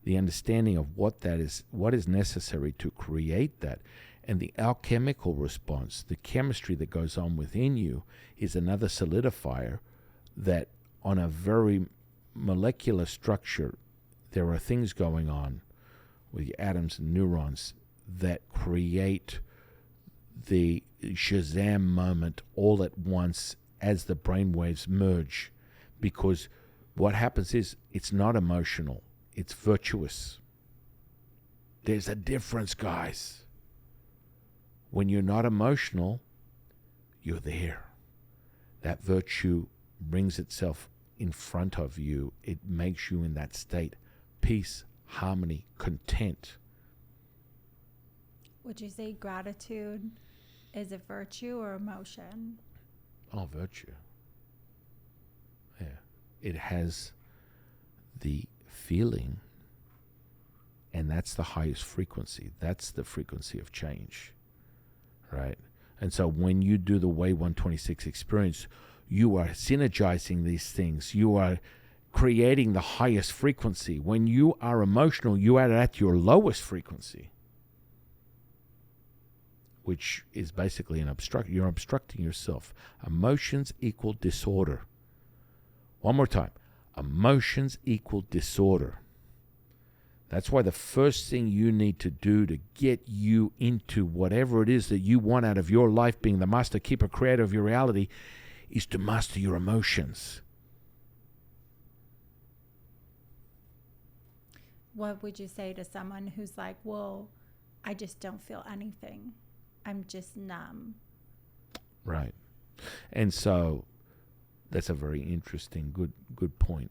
the understanding of what is necessary to create that. And the alchemical response, the chemistry that goes on within you, is another solidifier that on a very molecular structure, there are things going on with your atoms and neurons that create the Shazam moment all at once as the brainwaves merge. Because what happens is it's not emotional, it's virtuous. There's a difference, guys. When you're not emotional, you're there. That virtue brings itself in front of you. It makes you in that state. Peace, harmony, content. Would you say gratitude is a virtue or emotion? Oh, virtue. Yeah. It has the feeling, and that's the highest frequency. That's the frequency of change. Right? And so when you do the Way 126 experience, you are synergizing these things. You are creating the highest frequency. When you are emotional, you are at your lowest frequency, which is basically you're obstructing yourself. Emotions equal disorder. One more time. Emotions equal disorder. That's why the first thing you need to do to get you into whatever it is that you want out of your life, being the master, keeper, creator of your reality, is to master your emotions. What would you say to someone who's like, well, I just don't feel anything. I'm just numb. Right. And so that's a very interesting, good point.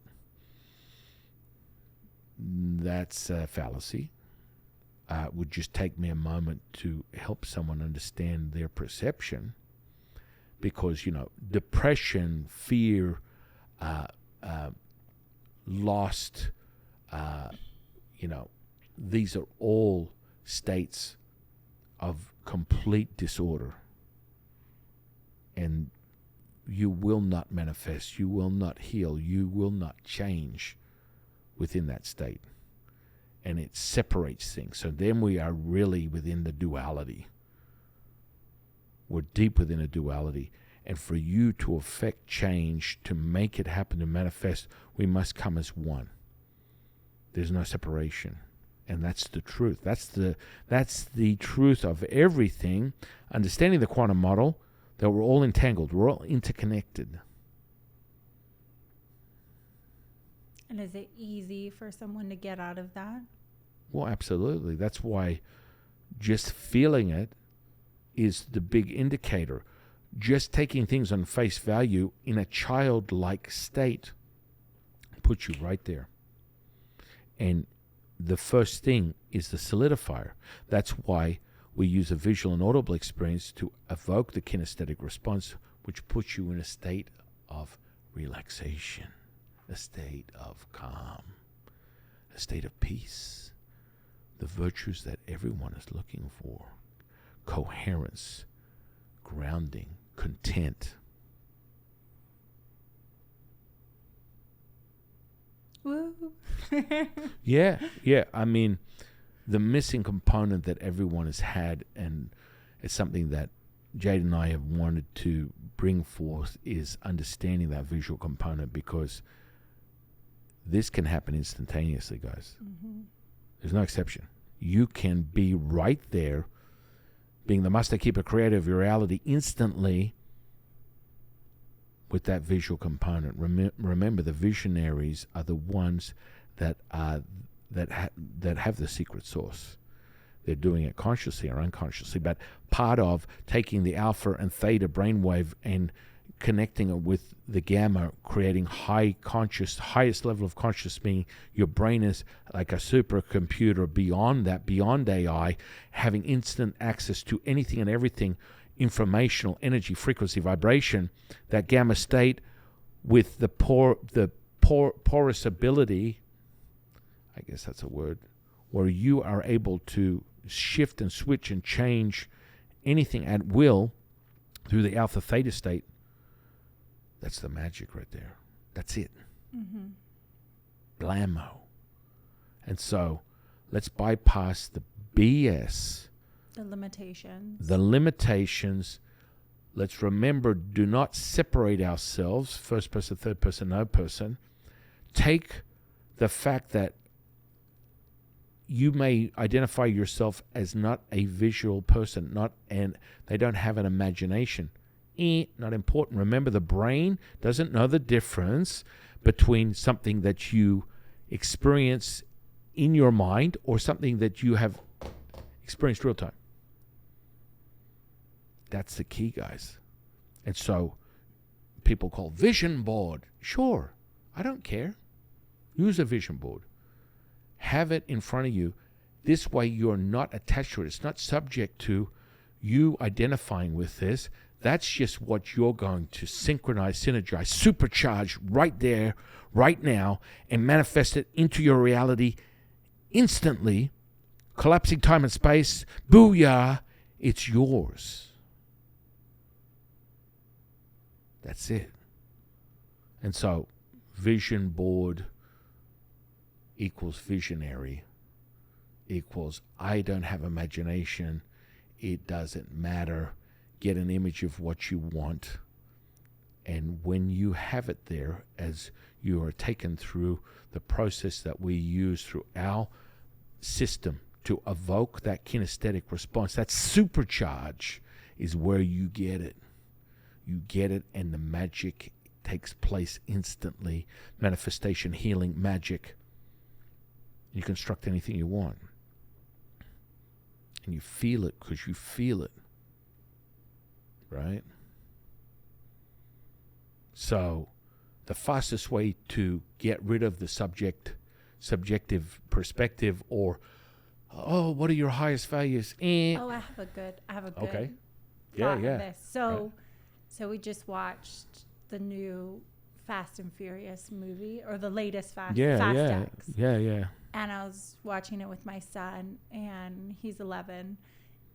That's a fallacy. It would just take me a moment to help someone understand their perception, because, depression, fear, lost, these are all states of complete disorder. And you will not manifest, you will not heal, you will not change within that state. And it separates things. So then we are really within the duality. We're deep within a duality. And for you to affect change, to make it happen, to manifest, we must come as one. There's no separation. And that's the truth. That's the truth of everything. Understanding the quantum model, that we're all entangled. We're all interconnected. And is it easy for someone to get out of that? Well, absolutely. That's why just feeling it is the big indicator. Just taking things on face value in a childlike state puts you right there. And the first thing is the solidifier. That's why we use a visual and audible experience to evoke the kinesthetic response, which puts you in a state of relaxation, a state of calm, a state of peace, the virtues that everyone is looking for: coherence, grounding, content. Woo. Yeah. I mean, the missing component that everyone has had, and it's something that Jade and I have wanted to bring forth, is understanding that visual component, because this can happen instantaneously, guys. Mm-hmm. There's no exception. You can be right there, being the master keeper creator of your reality instantly with that visual component. Remember, the visionaries are the ones that have the secret source. They're doing it consciously or unconsciously, but part of taking the alpha and theta brainwave and connecting it with the gamma, creating highest level of conscious, meaning your brain is like a supercomputer beyond that, beyond AI, having instant access to anything and everything, informational, energy, frequency, vibration. That gamma state with the porous ability, I guess that's a word, where you are able to shift and switch and change anything at will through the alpha theta state. That's the magic right there. That's it. Mm-hmm. Blammo. And so let's bypass the BS. The limitations. Let's remember, do not separate ourselves, first person, third person, no person. Take the fact that you may identify yourself as not a visual person, and they don't have an imagination. Not important. Remember, the brain doesn't know the difference between something that you experience in your mind or something that you have experienced real time. That's the key, guys. And so people call vision board. Sure, I don't care. Use a vision board. Have it in front of you. This way you're not attached to it. It's not subject to you identifying with this. That's just what you're going to synchronize, synergize, supercharge right there, right now, and manifest it into your reality instantly. Collapsing time and space. Booyah. It's yours. That's it. And so, vision board equals visionary equals I don't have imagination. It doesn't matter. Get an image of what you want. And when you have it there, as you are taken through the process that we use through our system to evoke that kinesthetic response, that supercharge is where you get it. You get it, and the magic takes place instantly. Manifestation, healing, magic. You construct anything you want. And you feel it because you feel it. Right? So, the fastest way to get rid of the subjective perspective, or, oh, what are your highest values? Oh, I have a good okay. thought of this. So we just watched the new Fast and Furious movie, or the latest Fast X. Yeah. And I was watching it with my son, and he's 11,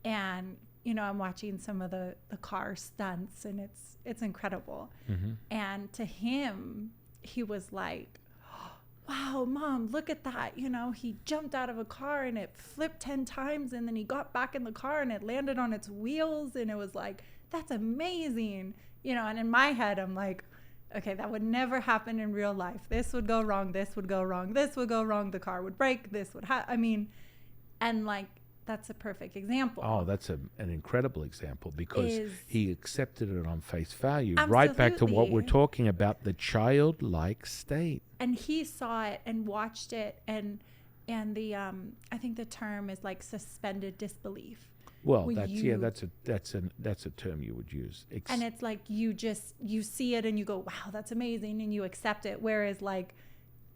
and I'm watching some of the car stunts, and it's incredible. Mm-hmm. And to him, he was like, wow, Mom, look at that. He jumped out of a car and it flipped 10 times, and then he got back in the car and it landed on its wheels, and it was like, that's amazing. And in my head, I'm like, okay, that would never happen in real life. This would go wrong. This would go wrong. This would go wrong. The car would break. This would and like, that's a perfect example. Oh, that's an incredible example, because he accepted it on face value. Absolutely. Right back to what we're talking about, the childlike state. And he saw it and watched it, and the I think the term is like suspended disbelief. Well, that's a term you would use. And it's like you see it and you go, wow, that's amazing, and you accept it. Whereas like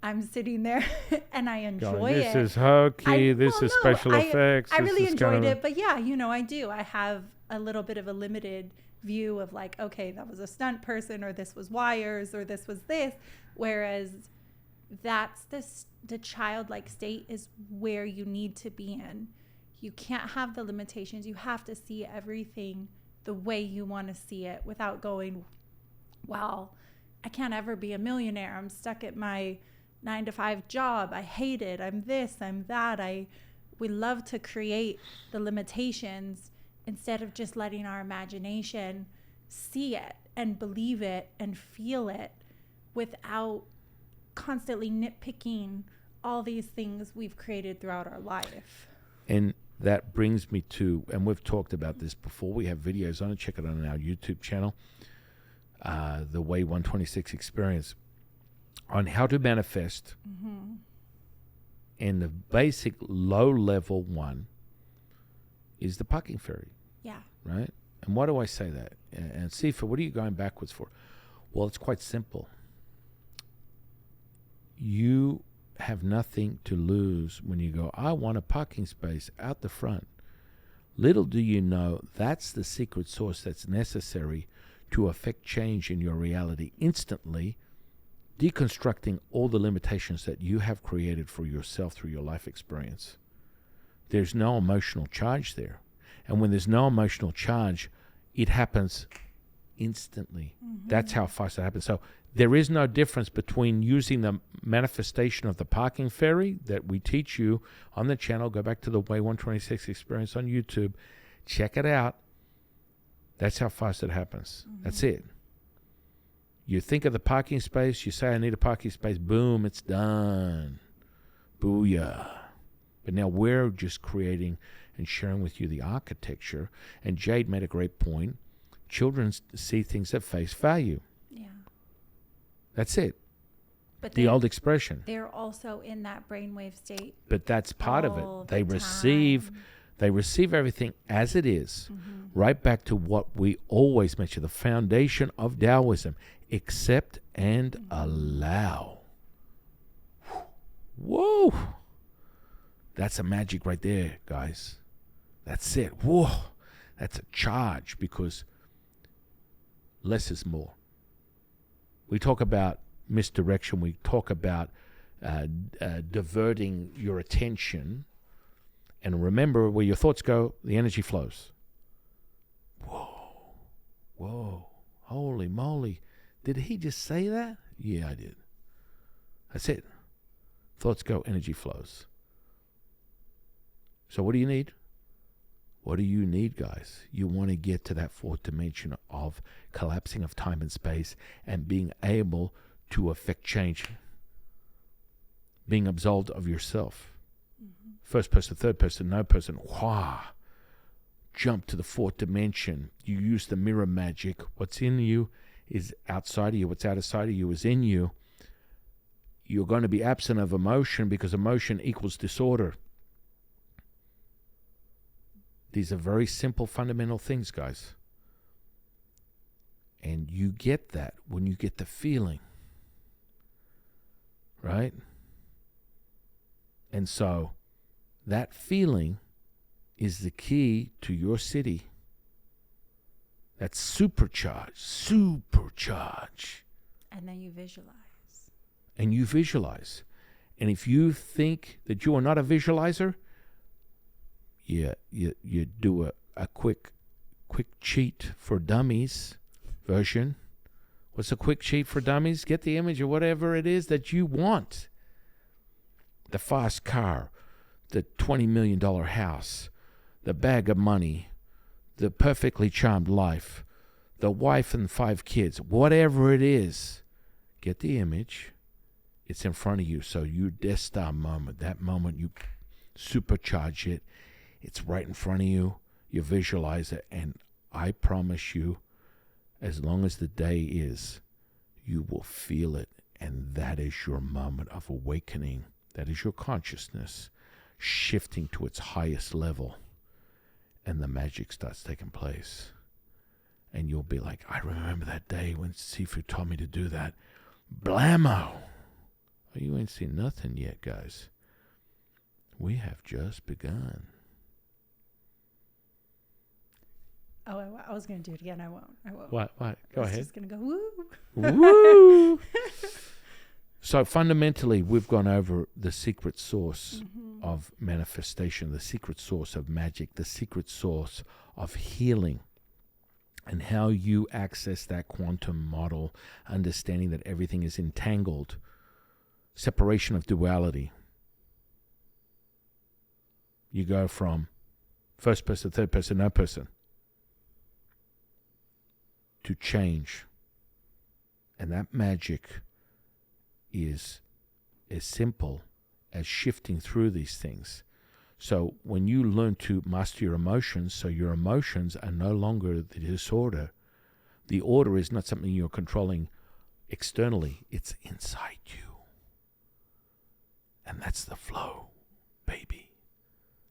I'm sitting there and I enjoy it. This is hokey. This is special effects. I really enjoyed it, but yeah, I do. I have a little bit of a limited view of like, okay, that was a stunt person, or this was wires, or this was this. Whereas that's the childlike state is where you need to be in. You can't have the limitations. You have to see everything the way you want to see it without going, well, I can't ever be a millionaire. I'm stuck at my 9-to-5 job. I hate it. I'm this, I'm that. We love to create the limitations instead of just letting our imagination see it and believe it and feel it without constantly nitpicking all these things we've created throughout our life. And that brings me to, and we've talked about this before, we have videos on it, check it out on our YouTube channel, the Way 126 Experience, on how to manifest. Mm-hmm. And the basic low-level one is the parking fairy. Yeah. Right? And why do I say that? And Sifa, what are you going backwards for? Well, it's quite simple. You have nothing to lose when you go, I want a parking space out the front. Little do you know, that's the secret sauce that's necessary to affect change in your reality instantly, deconstructing all the limitations that you have created for yourself through your life experience. There's no emotional charge there. And when there's no emotional charge, it happens instantly. Mm-hmm. That's how fast it happens. So there is no difference between using the manifestation of the parking fairy that we teach you on the channel. Go back to the Way 126 Experience on YouTube. Check it out. That's how fast it happens. Mm-hmm. That's it. You think of the parking space. You say, I need a parking space. Boom, it's done. Booyah. But now we're just creating and sharing with you the architecture. And Jade made a great point. Children see things at face value. Yeah. That's it. But the old expression. They're also in that brainwave state. But that's part of it. They receive everything as it is. Mm-hmm. Right back to what we always mention, the foundation of Taoism. Accept and allow. Whoa. That's a magic right there, guys. That's it. Whoa. That's a charge, because less is more. We talk about misdirection. We talk about diverting your attention. And remember, where your thoughts go, the energy flows. Whoa. Whoa. Holy moly. Did he just say that? Yeah, I did. That's it. Thoughts go, energy flows. So what do you need? What do you need, guys? You want to get to that fourth dimension of collapsing of time and space and being able to affect change. Being absolved of yourself. Mm-hmm. First person, third person, no person. Wah! Jump to the fourth dimension. You use the mirror magic. What's in you is outside of you. What's outside of you is in you. You're going to be absent of emotion, because emotion equals disorder. These are very simple, fundamental things, guys. And you get that when you get the feeling. Right? And so that feeling is the key to your city. That's supercharge. And then you visualize. And if you think that you are not a visualizer, you do a quick cheat for dummies version. What's a quick cheat for dummies? Get the image of whatever it is that you want. The fast car, the $20 million house, the bag of money, the perfectly charmed life, the wife and 5 kids, whatever it is, get the image. It's in front of you. So your Death Star moment, that moment you supercharge it. It's right in front of you. You visualize it. And I promise you, as long as the day is, you will feel it. And that is your moment of awakening. That is your consciousness shifting to its highest level. And the magic starts taking place. And you'll be like, I remember that day when Sifu told me to do that. Blammo! Oh, you ain't seen nothing yet, guys. We have just begun. Oh, I was going to do it again. I won't. What? Go ahead. I'm just going to go, woo. Woo! So fundamentally, we've gone over the secret source of manifestation, the secret source of magic, the secret source of healing, and how you access that quantum model, understanding that everything is entangled, separation of duality. You go from first person, third person, no person, to change. And that magic is as simple as shifting through these things. So when you learn to master your emotions, so your emotions are no longer the disorder. The order is not something you're controlling externally. It's inside you. And that's the flow, baby.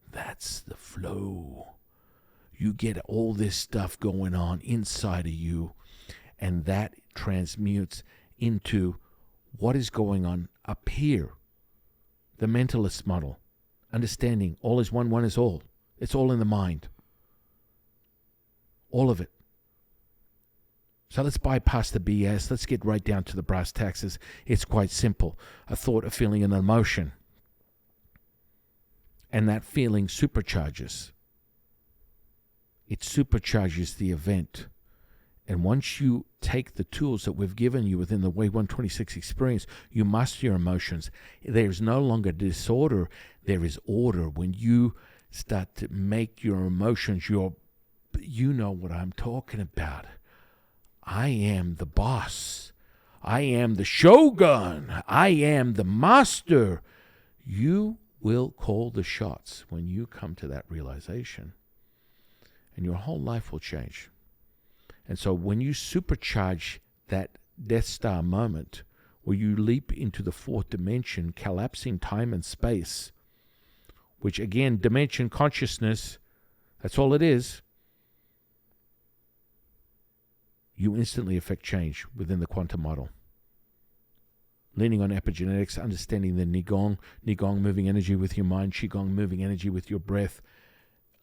That's the flow. You get all this stuff going on inside of you, and that transmutes into what is going on up here. The mentalist model. Understanding all is one, one is all. It's all in the mind. All of it. So let's bypass the BS. Let's get right down to the brass taxes. It's quite simple. A thought, a feeling, an emotion. And that feeling supercharges. It supercharges the event. And once you take the tools that we've given you within the Wave 126 experience, you master your emotions. There's no longer disorder. There is order. When you start to make your emotions you know what I'm talking about. I am the boss. I am the shogun. I am the master. You will call the shots when you come to that realization. And your whole life will change. And so when you supercharge that Death Star moment, where you leap into the 4th dimension, collapsing time and space, which again, dimension consciousness, that's all it is, you instantly affect change within the quantum model. Leaning on epigenetics, understanding the Qigong moving energy with your mind, Qigong moving energy with your breath,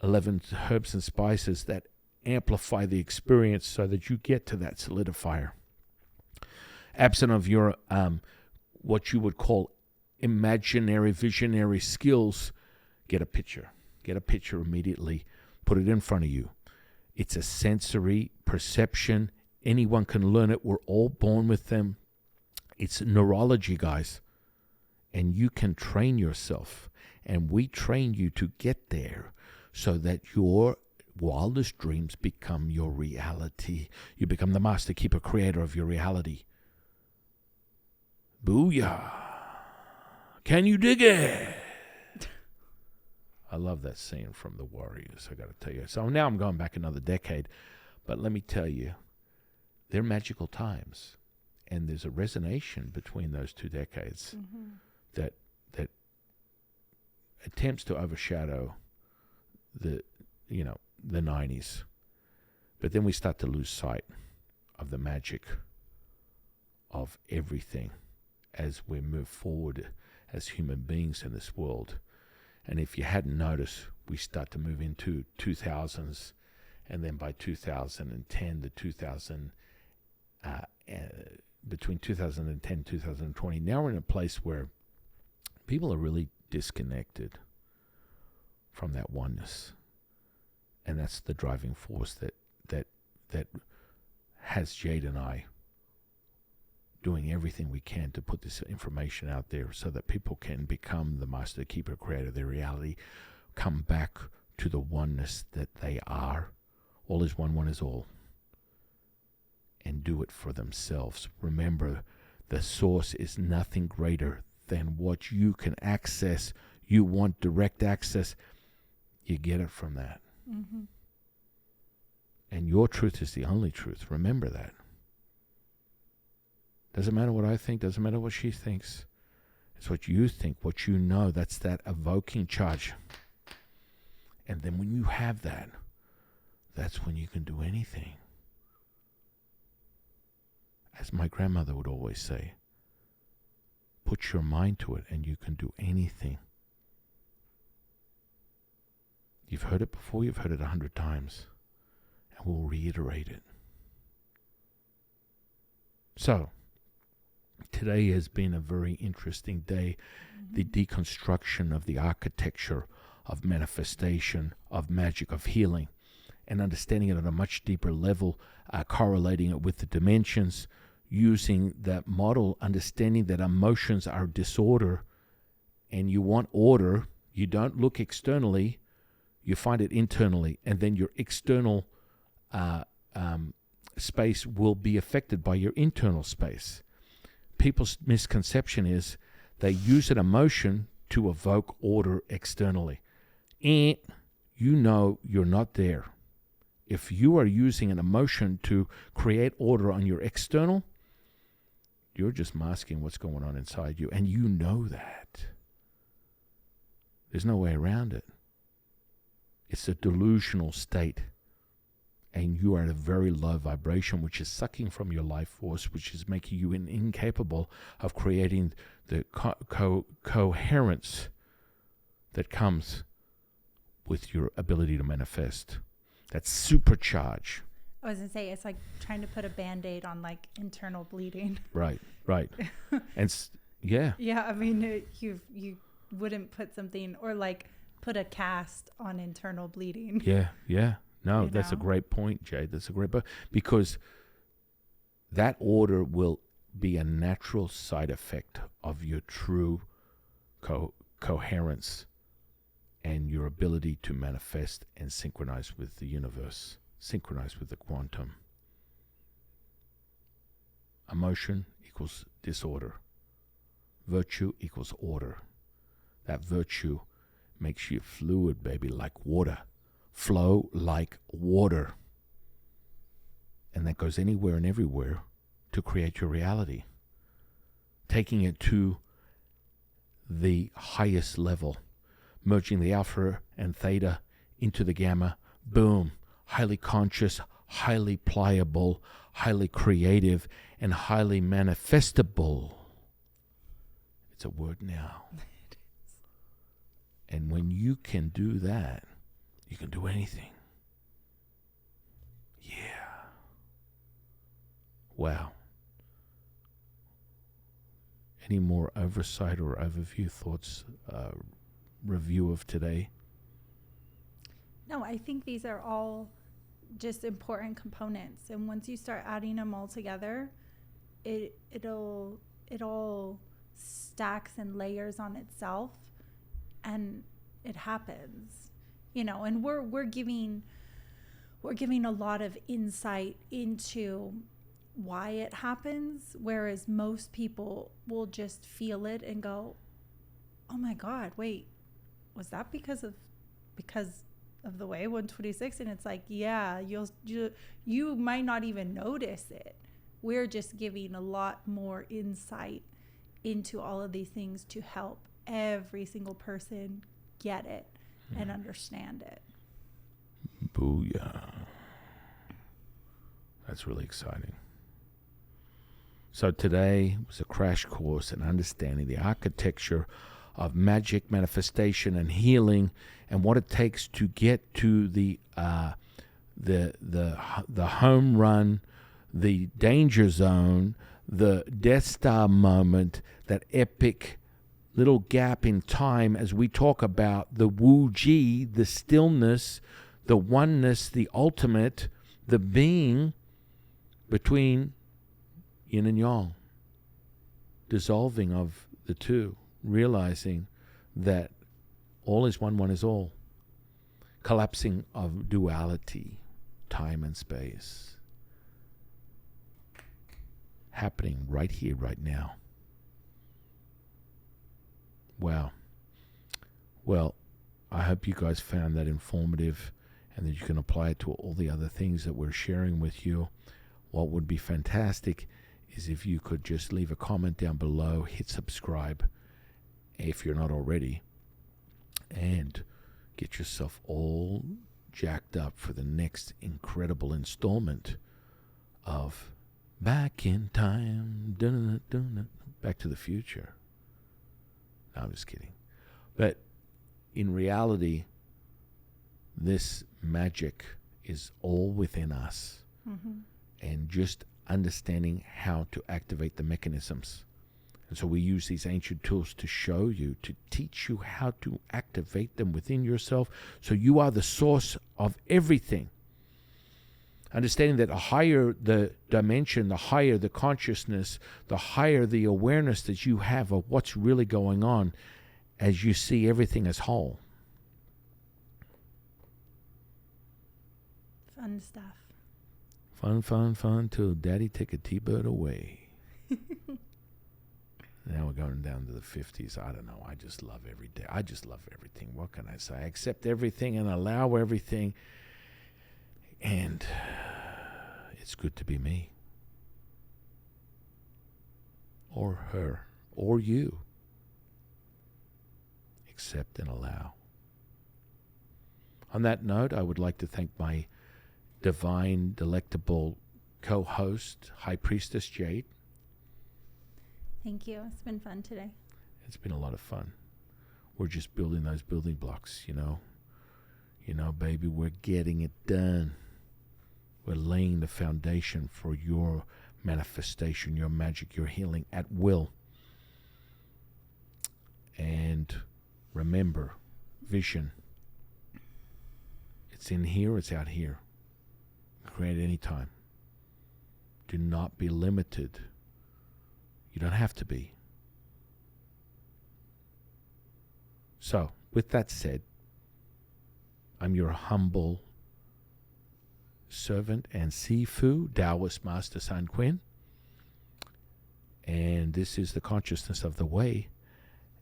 11 herbs and spices that amplify the experience so that you get to that solidifier. Absent of your what you would call imaginary visionary skills, get a picture immediately, put it in front of you. It's a sensory perception. Anyone can learn it. We're all born with them. It's neurology, guys, and you can train yourself, and we train you to get there so that your wildest dreams become your reality. You become the master keeper creator of your reality. Booyah. Can you dig it? I love that scene from The Warriors, I got to tell you. So now I'm going back another decade, but let me tell you, they're magical times, and there's a resonance between those 2 decades that attempts to overshadow the 90s. But then we start to lose sight of the magic of everything as we move forward as human beings in this world. And if you hadn't noticed, we start to move into 2000s, and then by 2010 to 2000, between 2010 and 2020, now we're in a place where people are really disconnected from that oneness. And that's the driving force that has Jade and I doing everything we can to put this information out there so that people can become the master keeper creator of their reality, come back to the oneness that they are, All is one, one is all. And do it for themselves. Remember, the source is nothing greater than what you can access. You want direct access, you get it from that. Mm-hmm. And your truth is the only truth. Remember that. Doesn't matter what I think, doesn't matter what she thinks. It's what you think, what you know. That's that evoking charge. And then when you have that, that's when you can do anything. As my grandmother would always say, put your mind to it and you can do anything. You've heard it before, you've heard it 100 times. And we'll reiterate it. So, today has been a very interesting day. The deconstruction of the architecture of manifestation, of magic, of healing, and understanding it on a much deeper level, correlating it with the dimensions, using that model, understanding that emotions are disorder, and you want order. You don't look externally, you find it internally, and then your external space will be affected by your internal space. People's misconception is they use an emotion to evoke order externally. And you know you're not there. If you are using an emotion to create order on your external, you're just masking what's going on inside you. And you know that. There's no way around it. It's a delusional state. And you are at a very low vibration, which is sucking from your life force, which is making you incapable of creating the coherence that comes with your ability to manifest. That supercharge. I was going to say, it's like trying to put a Band-Aid on like internal bleeding. Right. And yeah. Yeah, I mean, you wouldn't put something, or like put a cast on internal bleeding. Yeah. No, that's a great point, Jade. That's a great point. Because that order will be a natural side effect of your true coherence and your ability to manifest and synchronize with the universe, synchronize with the quantum. Emotion equals disorder. Virtue equals order. That virtue makes you fluid, baby, like water. Flow like water. And that goes anywhere and everywhere to create your reality. Taking it to the highest level. Merging the alpha and theta into the gamma. Boom. Highly conscious, highly pliable, highly creative, and highly manifestable. It's a word now. It is. And when you can do that, you can do anything. Yeah. Wow. Any more oversight or overview thoughts, review of today? No, I think these are all just important components. And once you start adding them all together, it all stacks and layers on itself, and it happens. And we're giving a lot of insight into why it happens, whereas most people will just feel it and go, "Oh my God, wait, was that because of the way 126?" And it's like, yeah, you might not even notice it. We're just giving a lot more insight into all of these things to help every single person get it and understand it. Booyah. That's really exciting. So today was a crash course in understanding the architecture of magic, manifestation, and healing, and what it takes to get to the home run, the danger zone, the Death Star moment, that epic little gap in time as we talk about the Wu-Ji, the stillness, the oneness, the ultimate, the being between yin and yang, dissolving of the two, realizing that all is one, one is all, collapsing of duality, time and space. Happening right here, right now. Wow. Well, I hope you guys found that informative and that you can apply it to all the other things that we're sharing with you. What would be fantastic is if you could just leave a comment down below, hit subscribe if you're not already, and get yourself all jacked up for the next incredible installment of Back in Time, Back to the Future. No, I'm just kidding. But in reality, this magic is all within us. Mm-hmm. And just understanding how to activate the mechanisms. And so we use these ancient tools to show you, to teach you how to activate them within yourself, so you are the source of everything. Understanding that the higher the dimension, the higher the consciousness, the higher the awareness that you have of what's really going on as you see everything as whole. Fun stuff. Fun, fun, fun till Daddy take a T-bird away. Now we're going down to the 50s. I don't know. I just love every day. I just love everything. What can I say? I accept everything and allow everything. And it's good to be me. Or her. Or you. Accept and allow. On that note, I would like to thank my divine, delectable co-host, High Priestess Jade. Thank you. It's been fun today. It's been a lot of fun. We're just building those building blocks, you know. You know, baby, we're getting it done. We're laying the foundation for your manifestation, your magic, your healing at will. And remember, vision. It's in here, it's out here. Create any time. Do not be limited. You don't have to be. So, with that said, I'm your humble servant and Sifu, Taoist Master San Quinn. And this is the consciousness of the way.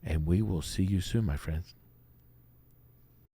And we will see you soon, my friends.